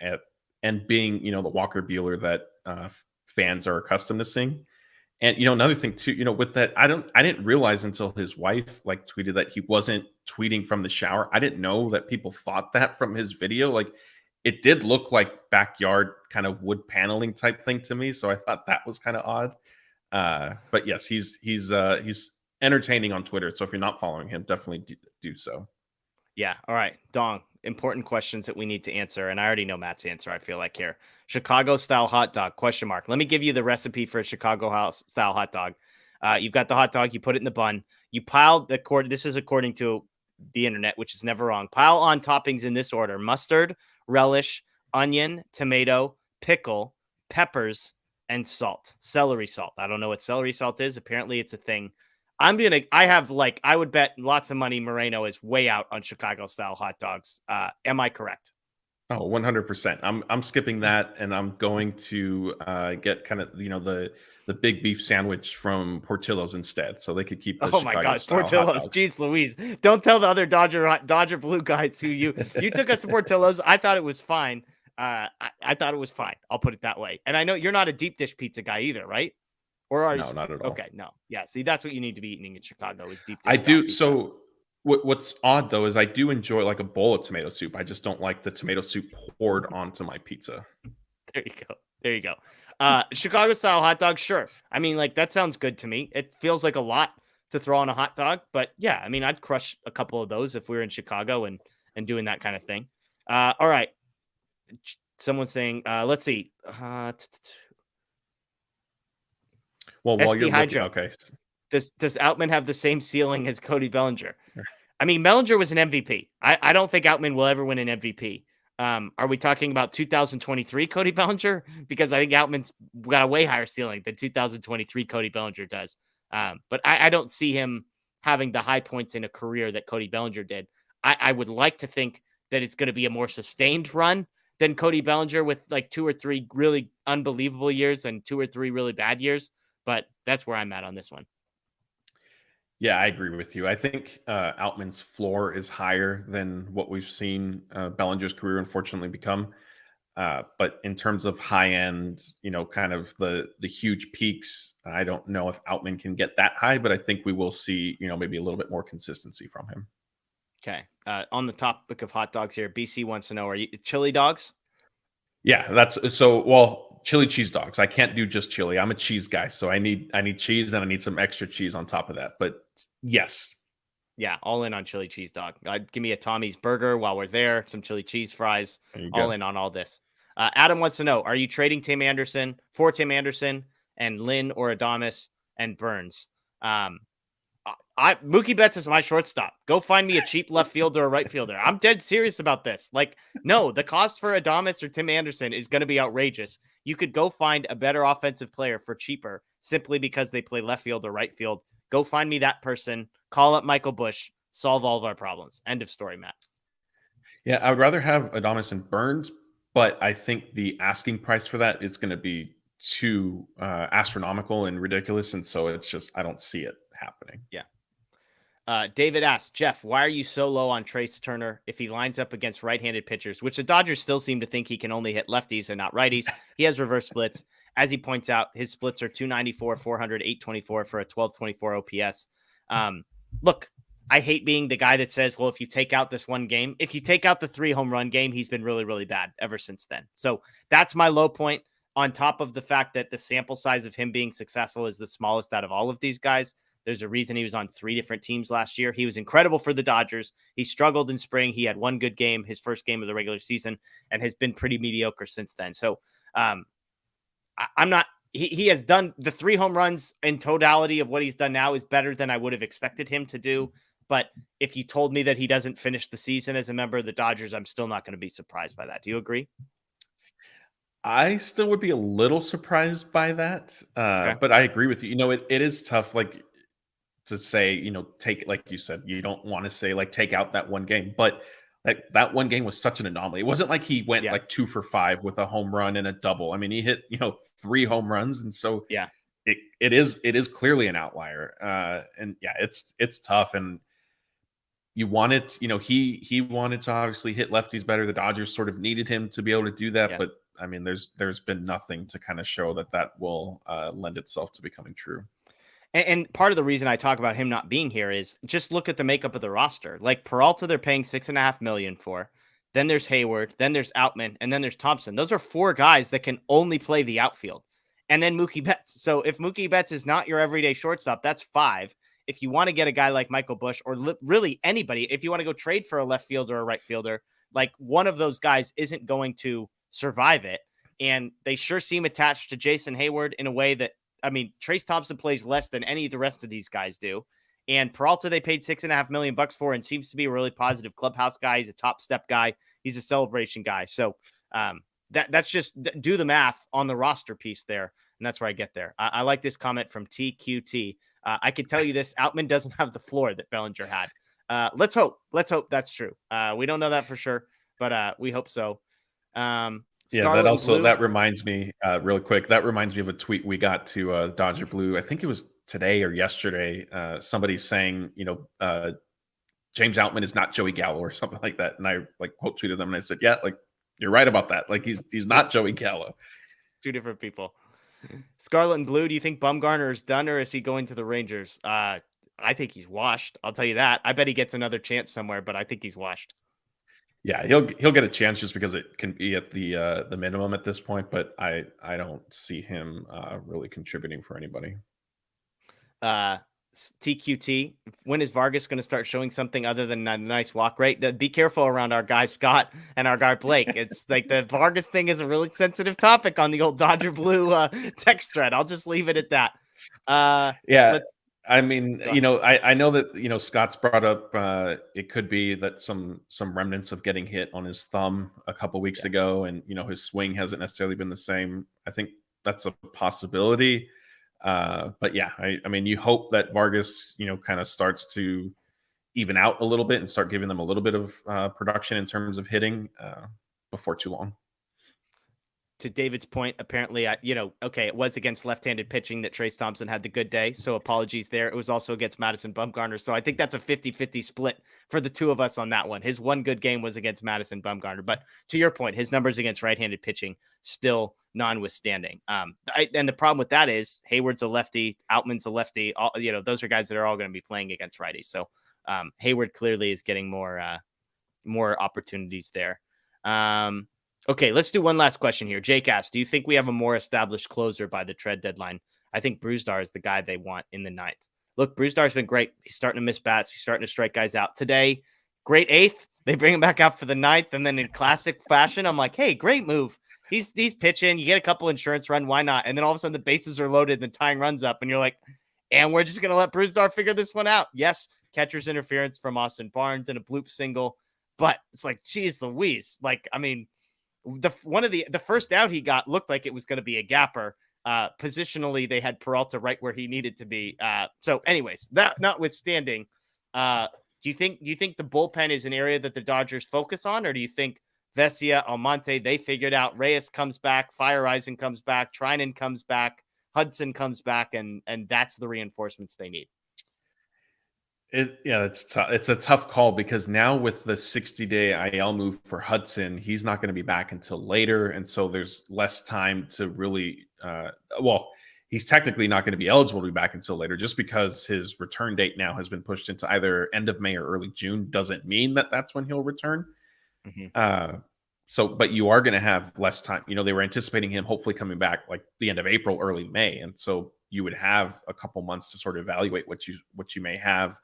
and being the Walker Buehler that fans are accustomed to seeing. And another thing too, with that, I didn't realize until his wife like tweeted that he wasn't tweeting from the shower. I didn't know that people thought that from his video. Like, it did look like backyard kind of wood paneling type thing to me, so I thought that was kind of odd. But yes, he's entertaining on Twitter. So if you're not following him, definitely do so. Yeah. All right. Dong, important questions that we need to answer. And I already know Matt's answer, I feel like, here. Chicago style hot dog, question mark. Let me give you the recipe for a Chicago house style hot dog. You've got the hot dog, you put it in the bun, you pile this is according to the internet, which is never wrong. Pile on toppings in this order: mustard, relish, onion, tomato, pickle, peppers, and salt. Celery salt. I don't know what celery salt is. Apparently it's a thing. I would bet lots of money Moreno is way out on Chicago style hot dogs. Am I correct? Oh, 100%. I'm skipping that, and I'm going to get kind of the big beef sandwich from Portillo's instead, so they could keep the Oh my Chicago God, style hot Portillo's! dogs. Jeez Louise! Don't tell the other Dodger blue guys who you took us to Portillo's. I thought it was fine. I thought it was fine. I'll put it that way. And I know you're not a deep dish pizza guy either, right? Or are you? No, not at all. Okay, no. Yeah, see, that's what you need to be eating in Chicago is deep dish. I do. pizza. So What's odd though is I do enjoy like a bowl of tomato soup. I just don't like the tomato soup poured onto my pizza. There you go. There you go. Chicago style hot dog, sure. I mean, like that sounds good to me. It feels like a lot to throw on a hot dog, but yeah, I mean, I'd crush a couple of those if we were in Chicago and doing that kind of thing. All right. Someone's saying, let's see. Well, while SD you're looking, Hydro. okay. Does Outman have the same ceiling as Cody Bellinger? I mean, Bellinger was an MVP. I don't think Outman will ever win an MVP. Are we talking about 2023 Cody Bellinger? Because I think Outman's got a way higher ceiling than 2023 Cody Bellinger does. But I don't see him having the high points in a career that Cody Bellinger did. I would like to think that it's going to be a more sustained run than Cody Bellinger with like 2 or 3 really unbelievable years and 2 or 3 really bad years. But that's where I'm at on this one. Yeah, I agree with you. I think Outman's floor is higher than what we've seen Bellinger's career unfortunately become. But in terms of high end, kind of the huge peaks, I don't know if Outman can get that high, but I think we will see, maybe a little bit more consistency from him. Okay. On the topic of hot dogs here, BC wants to know, are you chili dogs? Yeah, that's so. Well, chili cheese dogs. I can't do just chili. I'm a cheese guy, so I need cheese and I need some extra cheese on top of that. But yes, yeah, all in on chili cheese dog. Give me a Tommy's burger while we're there, some chili cheese fries. All in on all this. Adam wants to know: are you trading Tim Anderson for Tim Anderson and Lynn or Adames and Burns? Mookie Betts is my shortstop. Go find me a cheap left fielder or right fielder. I'm dead serious about this. Like, no, the cost for Adames or Tim Anderson is going to be outrageous. You could go find a better offensive player for cheaper simply because they play left field or right field. Go find me that person. Call up Michael Busch. Solve all of our problems. End of story, Matt. Yeah, I would rather have Adames and Burns, but I think the asking price for that is going to be too astronomical and ridiculous, and so it's just I don't see it happening. Yeah. David asks, Jeff, why are you so low on Trace Turner if he lines up against right-handed pitchers, which the Dodgers still seem to think he can only hit lefties and not righties? He has reverse splits. As he points out, his splits are 294, 400, 824 for a 1224 OPS. Look, I hate being the guy that says, well, if you take out this one game, if you take out the 3 home run game, he's been really, really bad ever since then. So that's my low point, on top of the fact that the sample size of him being successful is the smallest out of all of these guys. There's a reason he was on 3 different teams last year. He was incredible for the Dodgers. He struggled in spring. He had one good game, his first game of the regular season, and has been pretty mediocre since then. So I'm not, he has done the 3 home runs in totality of what he's done now is better than I would have expected him to do. But if you told me that he doesn't finish the season as a member of the Dodgers, I'm still not going to be surprised by that. Do you agree? I still would be a little surprised by that. Okay. But I agree with you. It is tough. Like, to say, take, like you said, you don't want to say like take out that one game, but like that one game was such an anomaly. It wasn't like he went like 2 for 5 with a home run and a double. I mean, he hit 3 home runs, and so it is clearly an outlier. And yeah, it's tough. And you wanted, he wanted to obviously hit lefties better. The Dodgers sort of needed him to be able to do that, but I mean, there's been nothing to kind of show that will lend itself to becoming true. And part of the reason I talk about him not being here is just look at the makeup of the roster. Like Peralta, they're paying $6.5 million for. Then there's Hayward. Then there's Outman. And then there's Thompson. Those are 4 guys that can only play the outfield. And then Mookie Betts. So if Mookie Betts is not your everyday shortstop, that's 5. If you want to get a guy like Michael Busch or really anybody, if you want to go trade for a left fielder or a right fielder, like one of those guys isn't going to survive it. And they sure seem attached to Jason Hayward in a way that, I mean, Trace Thompson plays less than any of the rest of these guys do. And Peralta, they paid $6.5 million for and seems to be a really positive clubhouse guy. He's a top step guy. He's a celebration guy. So that's just do the math on the roster piece there. And that's where I get there. I like this comment from TQT. I can tell you this, Outman doesn't have the floor that Bellinger had. Let's hope that's true. We don't know that for sure, but we hope so. That reminds me real quick. That reminds me of a tweet we got to Dodger Blue. I think it was today or yesterday. Somebody saying, James Outman is not Joey Gallo or something like that. And I like quote tweeted them and I said, yeah, like you're right about that. Like he's not Joey Gallo. 2 different people. Scarlet and Blue. Do you think Bumgarner is done or is he going to the Rangers? I think he's washed. I'll tell you that. I bet he gets another chance somewhere, but I think he's washed. Yeah, he'll get a chance just because it can be at the minimum at this point, but I don't see him really contributing for anybody. TQT, when is Vargas going to start showing something other than a nice walk rate? Be careful around our guy Scott and our guy Blake. It's like the Vargas thing is a really sensitive topic on the old Dodger Blue text thread. I'll just leave it at that. Yeah, Let's I mean, I know that Scott's brought up it could be that some remnants of getting hit on his thumb a couple weeks ago, and his swing hasn't necessarily been the same. I think that's a possibility. But yeah, I mean, you hope that Vargas, kind of starts to even out a little bit and start giving them a little bit of production in terms of hitting before too long. To David's point, apparently, okay, it was against left-handed pitching that Trace Thompson had the good day, so apologies there. It was also against Madison Bumgarner, so I think that's a 50-50 split for the two of us on that one. His one good game was against Madison Bumgarner, but to your point, his numbers against right-handed pitching still non-withstanding. And the problem with that is Hayward's a lefty, Outman's a lefty. Those are guys that are all going to be playing against righties. So Hayward clearly is getting more opportunities there. Okay, let's do one last question here. Jake asks, do you think we have a more established closer by the trade deadline? I think Brusdar is the guy they want in the ninth. Look, Brusdar's been great. He's starting to miss bats. He's starting to strike guys out. Today, great eighth. They bring him back out for the ninth, and then in classic fashion, I'm like, hey, great move. He's pitching. You get a couple insurance run. Why not? And then all of a sudden the bases are loaded and the tying runs up, and you're like, and we're just going to let Brusdar figure this one out. Yes, catcher's interference from Austin Barnes and a bloop single, but it's like, geez Louise. Like, I mean, the first out he got looked like it was going to be a gapper. Positionally, they had Peralta right where he needed to be. So anyways, that notwithstanding, do you think the bullpen is an area that the Dodgers focus on, or do you think Vesia, Almonte, they figured out Reyes comes back, Fireisen comes back, Trinan comes back, Hudson comes back, and that's the reinforcements they need? It's a tough call because now with the 60-day IL move for Hudson, he's not going to be back until later, and so there's less time to really. He's technically not going to be eligible to be back until later, just because his return date now has been pushed into either end of May or early June. Doesn't mean that that's when he'll return. Mm-hmm. But you are going to have less time. They were anticipating him hopefully coming back like the end of April, early May, and so you would have a couple months to sort of evaluate what you may have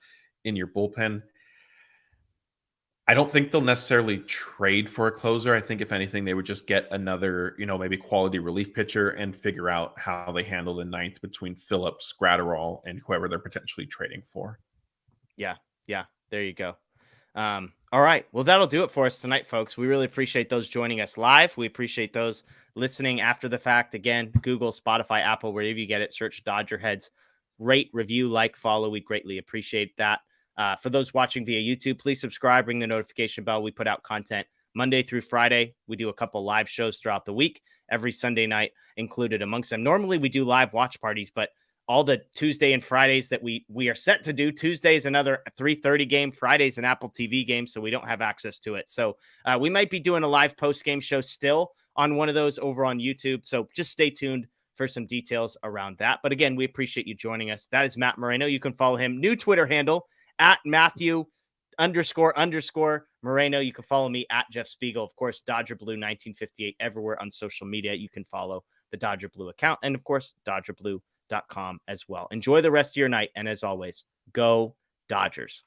in your bullpen. I don't think they'll necessarily trade for a closer. I think if anything, they would just get another, maybe quality relief pitcher and figure out how they handle the ninth between Phillips, Gratterall, and whoever they're potentially trading for. Yeah. There you go. All right. Well, that'll do it for us tonight, folks. We really appreciate those joining us live. We appreciate those listening after the fact. Again, Google, Spotify, Apple, wherever you get it, search DodgerHeads. Rate, review, like, follow. We greatly appreciate that. For those watching via YouTube, please subscribe, ring the notification bell. We put out content Monday through Friday. We do a couple live shows throughout the week, every Sunday night included amongst them. Normally we do live watch parties, but all the Tuesday and Fridays that we are set to do, Tuesday is another 3:30 game, Friday's an Apple TV game, so we don't have access to it. So we might be doing a live post-game show still on one of those over on YouTube. So just stay tuned for some details around that. But again, we appreciate you joining us. That is Matt Moreno. You can follow him. New Twitter handle at Matthew__ Moreno. You can follow me at Jeff Spiegel. Of course, Dodger Blue 1958 everywhere on social media. You can follow the Dodger Blue account and, of course, DodgerBlue.com as well. Enjoy the rest of your night. And as always, go Dodgers.